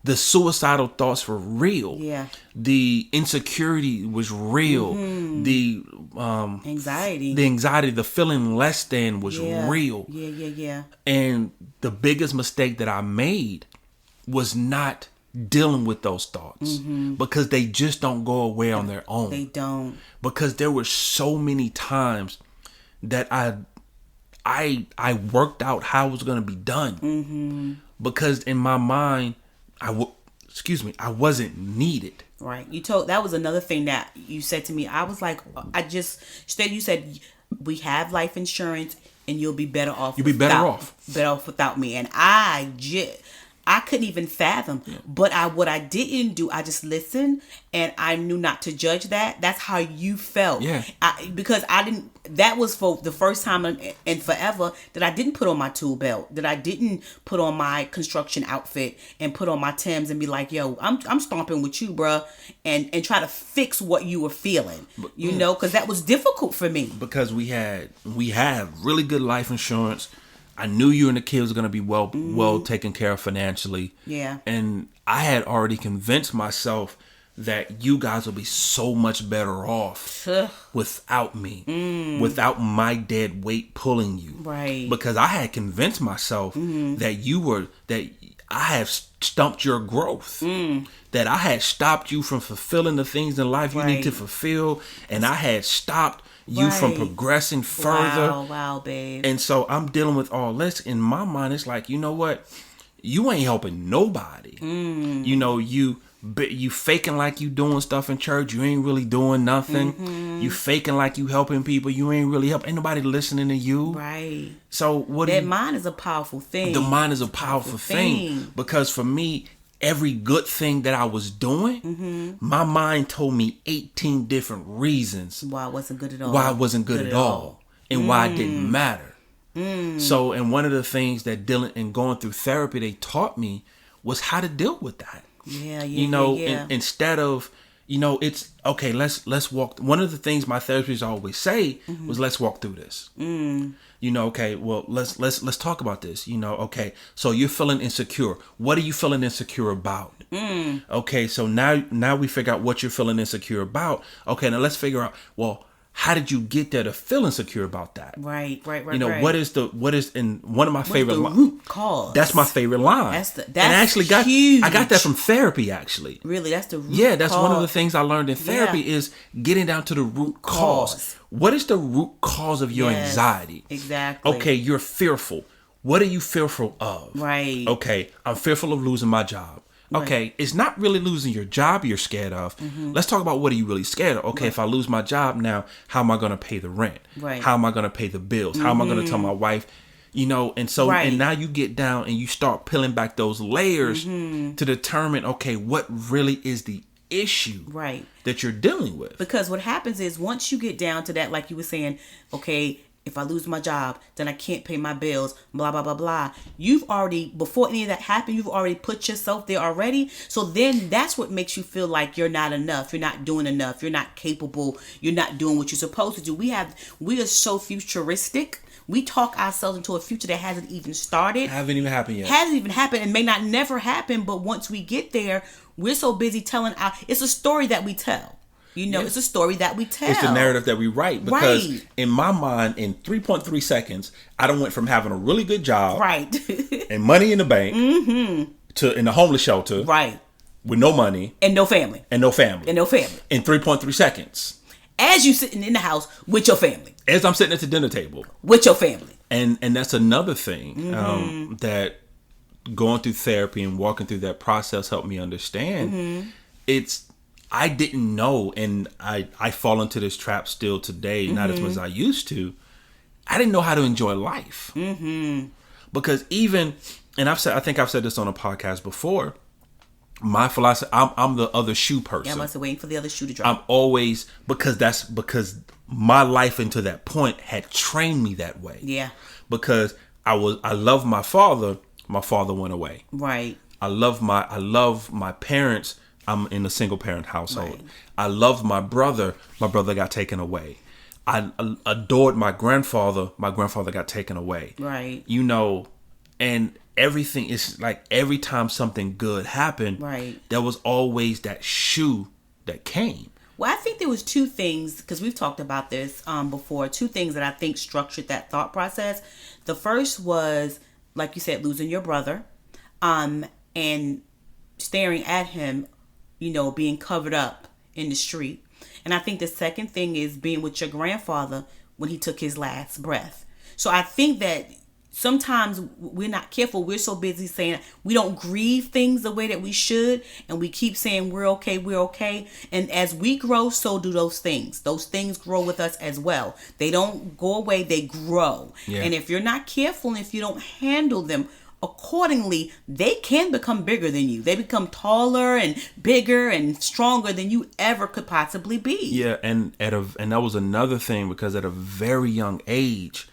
the suicidal thoughts were real. Yeah. The insecurity was real. Mm-hmm. The anxiety, the feeling less than was real. Yeah. And the biggest mistake that I made was not dealing with those thoughts, because they just don't go away on their own. They don't. Because there were so many times that I worked out how it was going to be done, because in my mind, I wasn't needed. Right. That was another thing that you said to me. I was like, you said, we have life insurance, and you'll be better off. You'll be better off without me. And I couldn't even fathom. Yeah. But what I didn't do, I just listened, and I knew not to judge that. That's how you felt. Yeah. Because I didn't. That was for the first time and forever that I didn't put on my tool belt, that I didn't put on my construction outfit and put on my Timbs and be like, yo, I'm stomping with you, bruh, and try to fix what you were feeling, you know, because that was difficult for me. Because we have really good life insurance. I knew you and the kids were going to be well taken care of financially. Yeah. And I had already convinced myself that you guys will be so much better off without me, without my dead weight pulling you. Right. Because I had convinced myself that I have stumped your growth, that I had stopped you from fulfilling the things in life you need to fulfill, and I had stopped you from progressing further. Wow, babe. And so I'm dealing with all this. In my mind, it's like, you know what? You ain't helping nobody. You know, you faking like you doing stuff in church. You ain't really doing nothing. You faking like you helping people. You ain't really helping. Ain't nobody listening to you. Right. So that mind is a powerful thing. The mind is a powerful thing. Because for me, every good thing that I was doing, my mind told me 18 different reasons why it wasn't good at all. Why it wasn't good at all. And why it didn't matter. So, and one of the things that dealing and going through therapy, they taught me was how to deal with that. Yeah. Instead of, it's okay. Let's walk. One of the things my therapists always say was, let's walk through this. Okay, well, let's talk about this. Okay, so you're feeling insecure. What are you feeling insecure about? Okay, so now we figure out what you're feeling insecure about. Okay, now let's figure out, well, how did you get there to feel insecure about that? Right. What is in one of my favorite lines? Root cause. That's my favorite line. That's huge. I got that from therapy, actually. Really, that's the root cause. That's cause. One of the things I learned in therapy is getting down to the root cause. What is the root cause of your anxiety? Exactly. Okay, you're fearful. What are you fearful of? Right. Okay, I'm fearful of losing my job. Okay, it's not really losing your job you're scared of. Let's talk about what are you really scared of. Okay, if I lose my job now, how am I going to pay the rent? Right. How am I going to pay the bills? How am I going to tell my wife? And so, and now you get down and you start peeling back those layers to determine, okay, what really is the issue that you're dealing with. Because what happens is once you get down to that, like you were saying, okay, if I lose my job, then I can't pay my bills, blah, blah, blah, blah. You've already, before any of that happened, you've already put yourself there already. So then that's what makes you feel like you're not enough. You're not doing enough. You're not capable. You're not doing what you're supposed to do. We are so futuristic. We talk ourselves into a future that hasn't even started. Hasn't even happened yet. Hasn't even happened and may not never happen. But once we get there, we're so busy telling it's a story that we tell. It's a story that we tell. It's the narrative that we write. Because in my mind, in 3.3 seconds, I done went from having a really good job and money in the bank to in the homeless shelter with no money. And no family. And no family. In 3.3 seconds. As you sitting in the house with your family. As I'm sitting at the dinner table. With your family. And that's another thing that going through therapy and walking through that process helped me understand. I didn't know, and I fall into this trap still today, not as much as I used to. I didn't know how to enjoy life. Because even, and I think I've said this on a podcast before, my philosophy, I'm the other shoe person. Yeah, I must have waiting for the other shoe to drop. I'm always, because my life into that point had trained me that way. Yeah. Because I love my father went away. Right. I love my parents. I'm in a single parent household. Right. I loved my brother got taken away. I adored my grandfather got taken away. Right. And everything is like every time something good happened, there was always that shoe that came. Well, I think there was two things, because we've talked about this before, two things that I think structured that thought process. The first was, like you said, losing your brother and staring at him, being covered up in the street. And I think the second thing is being with your grandfather when he took his last breath. So I think that sometimes we're not careful. We're so busy saying we don't grieve things the way that we should, and we keep saying we're okay. And as we grow, so do those things. Those things grow with us as well. They don't go away, they grow. Yeah. And if you're not careful and if you don't handle them accordingly, they can become bigger than you. They become taller and bigger and stronger than you ever could possibly be. Yeah, and that was another thing, because at a very young age,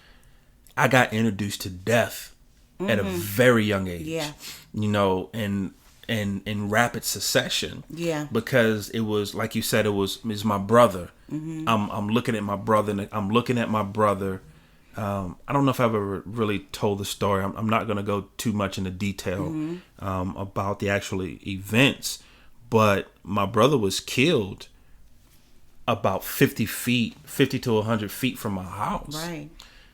I got introduced to death at a very young age. Yeah. You know, and in rapid succession. Yeah. Because it was, like you said, it's my brother. I'm looking at my brother, and I'm looking at my brother. I don't know if I've ever really told the story. I'm not going to go too much into detail about the actual events, but my brother was killed about 50 to 100 feet from my house. Right.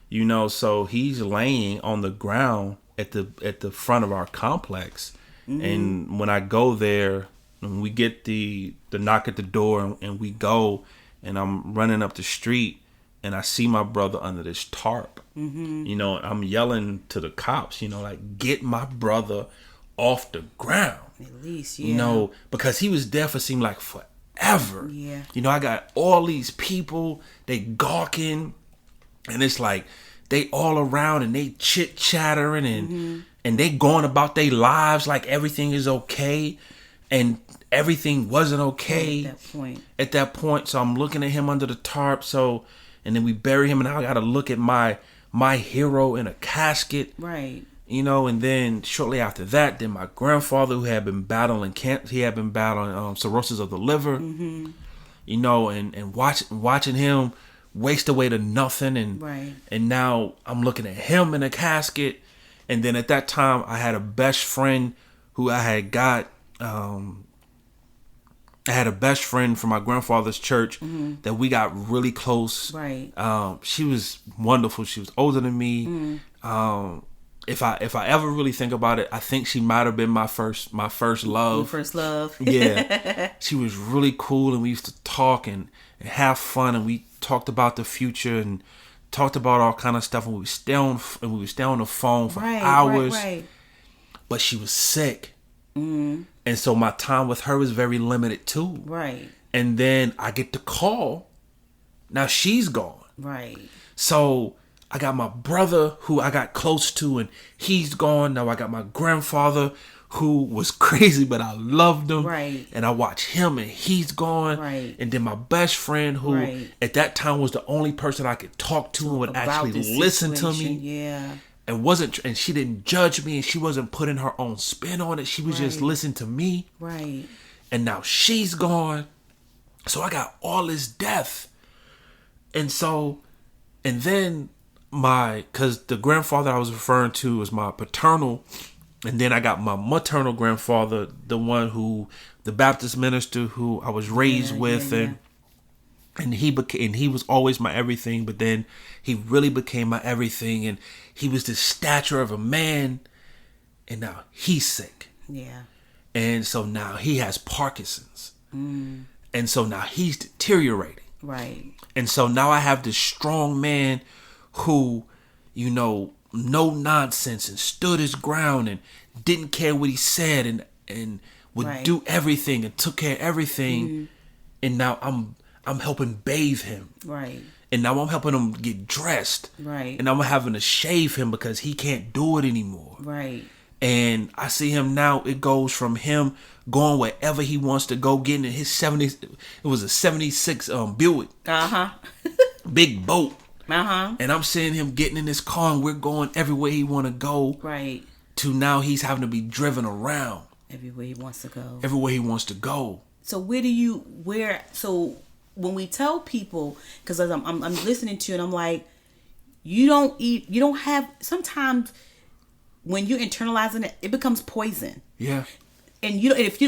You know, so he's laying on the ground at the front of our complex. And when I go there, and we get the knock at the door, and we go, and I'm running up the street, and I see my brother under this tarp. You know, I'm yelling to the cops, you know, like, get my brother off the ground. At least, yeah. You know, because he was there for seemed like forever. Yeah. You know, I got all these people, they gawking, and it's like they all around, and they chit chattering, and they going about their lives like everything is okay, and everything wasn't okay at that point. So I'm looking at him under the tarp. So, and then we bury him, and I got to look at my hero in a casket. Right. You know, and then shortly after that, then my grandfather, who had been battling cirrhosis of the liver. You know, and watching him waste away to nothing, and now I'm looking at him in a casket. And then at that time, I had a best friend who I had got. I had a best friend from my grandfather's church that we got really close. Right. She was wonderful. She was older than me. If I ever really think about it, I think she might have been my first love. Your first love. Yeah. She was really cool, and we used to talk and have fun, and we talked about the future and talked about all kind of stuff, and we would stay on the phone for hours. Right. But she was sick. And so my time with her was very limited too. Right. And then I get the call. Now she's gone. Right. So I got my brother, who I got close to, and he's gone. Now I got my grandfather, who was crazy, but I loved him. Right. And I watch him, and he's gone. Right. And then my best friend, who at that time was the only person I could talk to and would actually listen to me. Yeah. And she didn't judge me, and she wasn't putting her own spin on it. She was just listening to me. Right. And now she's gone. So I got all this death. And then because the grandfather I was referring to was my paternal, and then I got my maternal grandfather, the Baptist minister who I was raised with, and he was always my everything, but then he really became my everything, and he was the stature of a man, and now he's sick. Yeah. And so now he has Parkinson's. And so now he's deteriorating. Right. And so now I have this strong man who, you know, no nonsense, and stood his ground, and didn't care what he said, and would do everything, and took care of everything. And now I'm helping bathe him. Right. And now I'm helping him get dressed. Right. And I'm having to shave him because he can't do it anymore. Right. And I see him now. It goes from him going wherever he wants to go, getting in his 70s. It was a 76 Buick. Big boat. And I'm seeing him getting in his car, and we're going everywhere he want to go. Right. To now he's having to be driven around. Everywhere he wants to go. Everywhere he wants to go. So so when we tell people, because I'm listening to it, and I'm like, you don't have, sometimes when you're internalizing it, it becomes poison. Yeah. And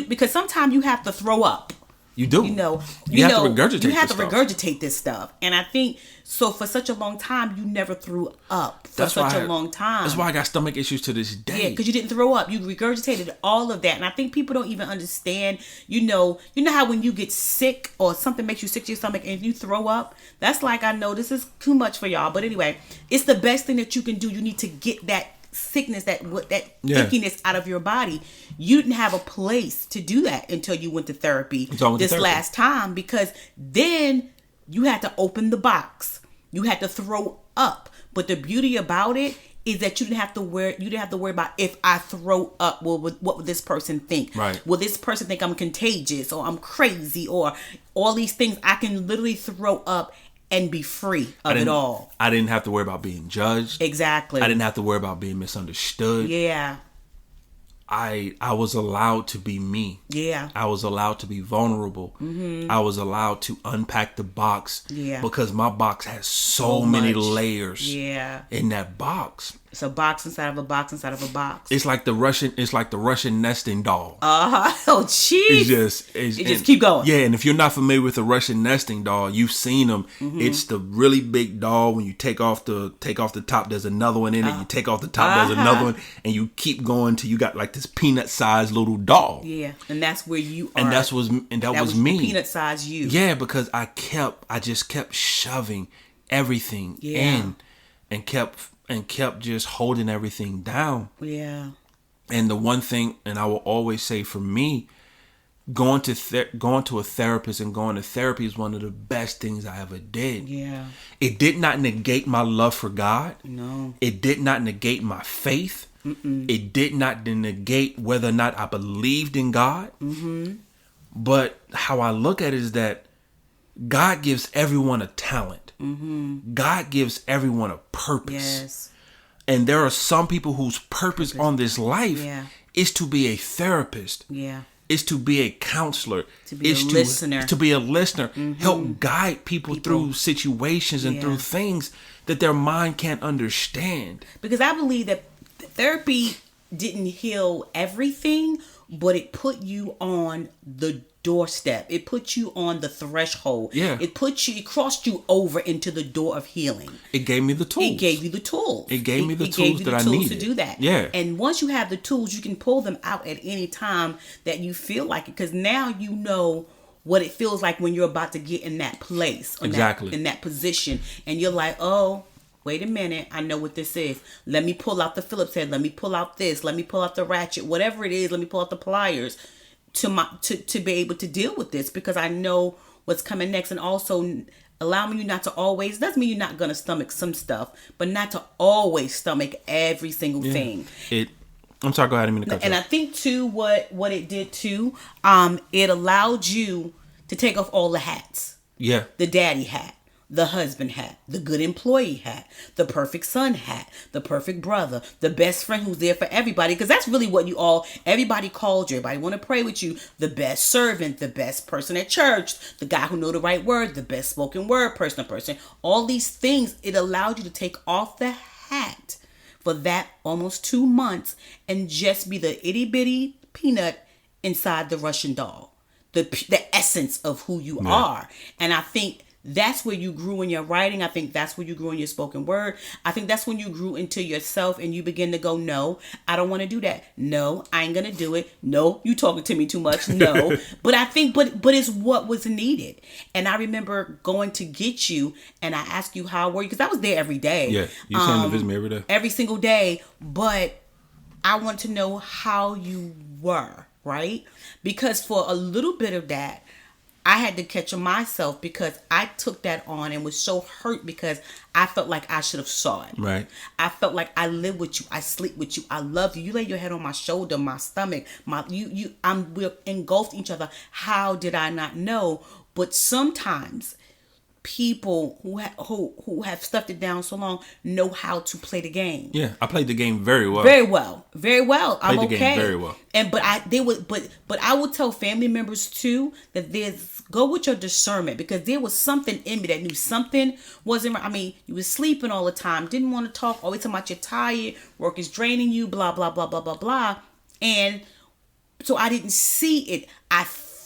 because sometimes you have to throw up. You do. You have to regurgitate. You have to regurgitate this stuff, and I think so. For such a long time, you never threw up. A long time. That's why I got stomach issues to this day. Yeah, because you didn't throw up. You regurgitated all of that, and I think people don't even understand. You know how when you get sick or something makes you sick to your stomach and you throw up. That's like, I know this is too much for y'all, but anyway, it's the best thing that you can do. You need to get that sickness, that ickiness out of your body. You didn't have a place to do that until you went to therapy last time, because then you had to open the box. You had to throw up. But the beauty about it is that you didn't have to worry about, if I throw up, what would this person think? Right. Will this person think I'm contagious or I'm crazy or all these things? I can literally throw up and be free of it all. I didn't have to worry about being judged. Exactly. I didn't have to worry about being misunderstood. Yeah. I was allowed to be me. Yeah. I was allowed to be vulnerable. Mm-hmm. I was allowed to unpack the box. Yeah. Because my box has so many layers. Yeah. In that box. It's a box inside of a box inside of a box. It's like the Russian nesting doll. Oh, jeez. It just keep going. Yeah, and if you're not familiar with the Russian nesting doll, you've seen them. Mm-hmm. It's the really big doll. When you take off the top, there's another one in it. You take off the top, there's another one, and you keep going till you got like this peanut-sized little doll. Yeah, and that's where you are. And that was me. Peanut-sized you. Yeah, because I just kept shoving everything in, and kept just holding everything down. Yeah. And the one thing, and I will always say, for me, going to a therapist and going to therapy is one of the best things I ever did. Yeah. It did not negate my love for God. No. It did not negate my faith. Mm-mm. It did not negate whether or not I believed in God. Mm-hmm. But how I look at it is that God gives everyone a talent. Mm-hmm. God gives everyone a purpose. Yes. And there are some people whose purpose on this life is to be a therapist. Yeah. Is to be a counselor. To be a listener. To be a listener. Mm-hmm. Help guide people through situations and through things that their mind can't understand. Because I believe that therapy didn't heal everything, but it put you on the doorstep. It put you on the threshold. Yeah. It crossed you over into the door of healing. It gave me the tools. It gave you the tools. It gave me the tools that I needed to do that. Yeah. And once you have the tools, you can pull them out at any time that you feel like it. Because now you know what it feels like when you're about to get in that place. Exactly. In that position. And you're like, oh, wait a minute, I know what this is. Let me pull out the Phillips head. Let me pull out this. Let me pull out the ratchet. Whatever it is, let me pull out the pliers to be able to deal with this, because I know what's coming next. And also allowing you not to always, doesn't mean you're not going to stomach some stuff, but not to always stomach every single thing. I'm sorry, go ahead. And I think too, what it did too, it allowed you to take off all the hats. Yeah. The daddy hat. The husband hat, the good employee hat, the perfect son hat, the perfect brother, the best friend who's there for everybody. Because that's really what everybody called you. Everybody want to pray with you. The best servant, the best person at church, the guy who know the right word, the best spoken word person. All these things, it allowed you to take off the hat for that almost 2 months and just be the itty bitty peanut inside the Russian doll. The essence of who you are. And I think that's where you grew in your writing. I think that's where you grew in your spoken word. I think that's when you grew into yourself and you begin to go, no, I don't want to do that. No, I ain't going to do it. No, you talking to me too much. No. But I think, but it's what was needed. And I remember going to get you and I asked you, how were you? Because I was there every day. Yeah, you came to visit me every day. Every single day. But I want to know how you were, right? Because for a little bit of that, I had to catch myself because I took that on and was so hurt because I felt like I should have saw it. Right. I felt like I live with you. I sleep with you. I love you. You lay your head on my shoulder, my stomach, we're engulfed each other. How did I not know? But sometimes people who have stuffed it down so long know how to play the game. Yeah, I played the game very well. Very well. I'm okay. Played the game very well. And but I would tell family members too that go with your discernment, because there was something in me that knew something wasn't right. I mean, you was sleeping all the time, didn't want to talk, always talking about you're tired, work is draining you, blah blah blah blah blah blah. And so I didn't see it. I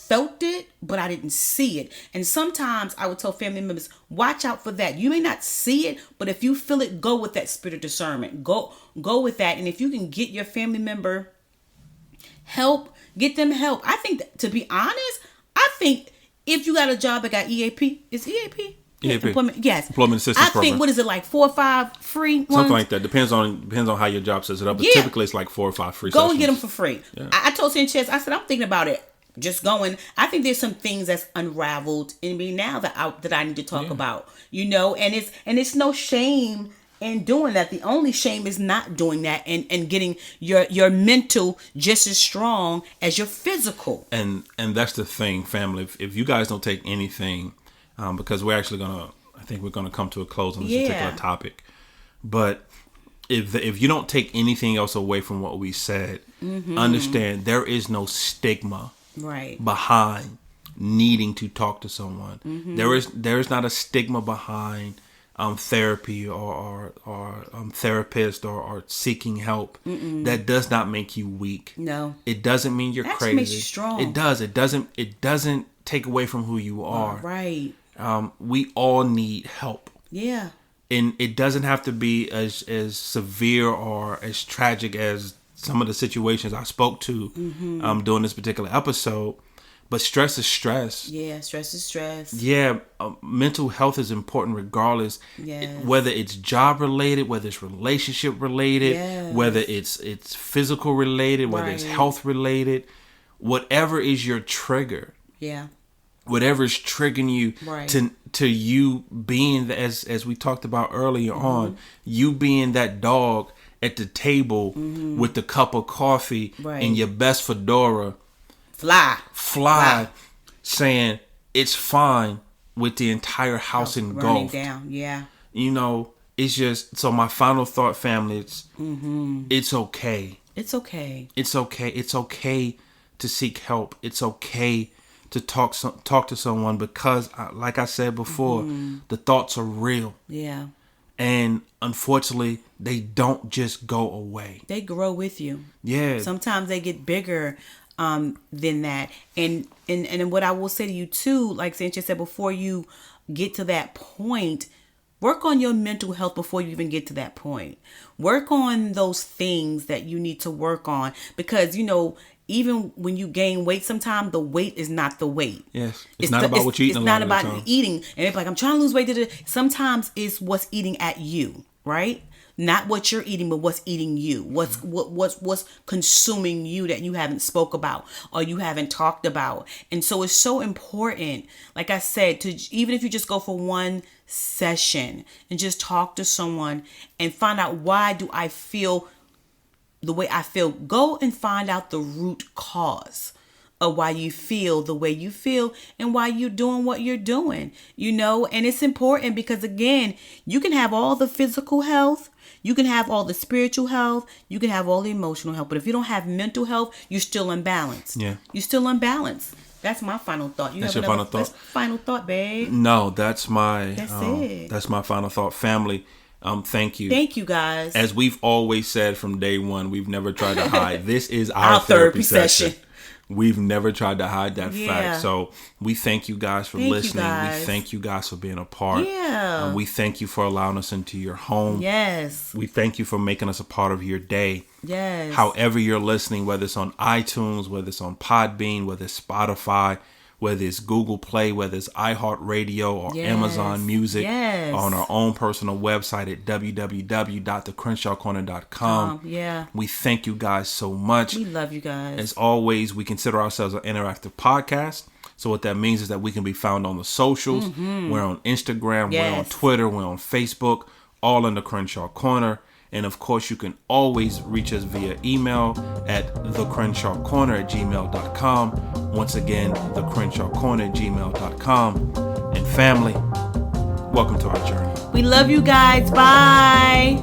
felt it, but I didn't see it. And sometimes I would tell family members, watch out for that. You may not see it, but if you feel it, go with that spirit of discernment. Go with that. And if you can get your family member help, get them help. I think to be honest, I think if you got a job that got EAP, is EAP? EAP. Employment, yes. Employment assistance I think, program. what is it, like 4 or 5 free ones? Something like that. Depends on how your job sets it up. But typically it's like 4 or 5 free Go sessions. and get them for free. Yeah. I told Sanchez, I said, I'm thinking about it. Just going. I think there's some things that's unraveled in me now that I need to talk about. And it's no shame in doing that. The only shame is not doing that and getting your mental just as strong as your physical. And that's the thing, family. If you guys don't take anything, because we're actually I think we're gonna come to a close on this particular topic. But if you don't take anything else away from what we said, understand there is no stigma behind needing to talk to someone. There is not a stigma behind therapy or therapist or seeking help. That does not make you weak. No, it doesn't mean you're crazy. Makes you strong. It does. It doesn't take away from who you are. Right. We all need help. Yeah. And it doesn't have to be as severe or as tragic as some of the situations I spoke to during this particular episode. But stress is stress. Yeah, stress is stress. Yeah, mental health is important regardless. Yes. Whether it's job related, whether it's relationship related, whether it's physical related, whether it's health related, whatever is your trigger. Yeah. Whatever is triggering you to you being, as we talked about earlier on, you being that dog at the table with the cup of coffee and your best fedora. Fly, saying it's fine with the entire house engulfed. Down. Yeah. It's just, so my final thought, family, it's okay. It's okay. It's okay. It's okay to seek help. It's okay to talk to someone, because like I said before, the thoughts are real. Yeah. And unfortunately, they don't just go away. They grow with you. Yeah. Sometimes they get bigger than that. And what I will say to you too, like Sanchez said, before you get to that point, work on your mental health before you even get to that point. Work on those things that you need to work on, because even when you gain weight, sometimes the weight is not the weight. Yes. It's not about what you're eating. It's not about eating. And it's like, I'm trying to lose weight. Sometimes it's what's eating at you, right? Not what you're eating, but what's eating you. What's consuming you that you haven't spoke about or you haven't talked about. And so it's so important, like I said, to even if you just go for one session and just talk to someone and find out, why do I feel the way I feel? Go and find out the root cause of why you feel the way you feel and why you're doing what you're doing, and it's important, because again, you can have all the physical health, you can have all the spiritual health, you can have all the emotional health, but if you don't have mental health, you're still unbalanced. Yeah. You're still unbalanced. That's my final thought. That's your final thought? Final thought, babe. No, that's my it. That's my final thought. Family, thank you. Thank you, guys. As we've always said from day one, we've never tried to hide. This is our therapy session. We've never tried to hide that fact. So we thank you guys for listening. We thank you guys for being a part. Yeah. We thank you for allowing us into your home. Yes. We thank you for making us a part of your day. Yes. However you're listening, whether it's on iTunes, whether it's on Podbean, whether it's Spotify, whether it's Google Play, whether it's iHeartRadio or Amazon Music, on our own personal website at www.thecrenshawcorner.com. We thank you guys so much. We love you guys. As always, we consider ourselves an interactive podcast. So what that means is that we can be found on the socials. We're on Instagram, we're on Twitter, we're on Facebook, all in the Crenshaw Corner. And of course, you can always reach us via email at thecrenshawcorner@gmail.com. Once again, thecrenshawcorner@gmail.com. And family, welcome to our journey. We love you guys. Bye.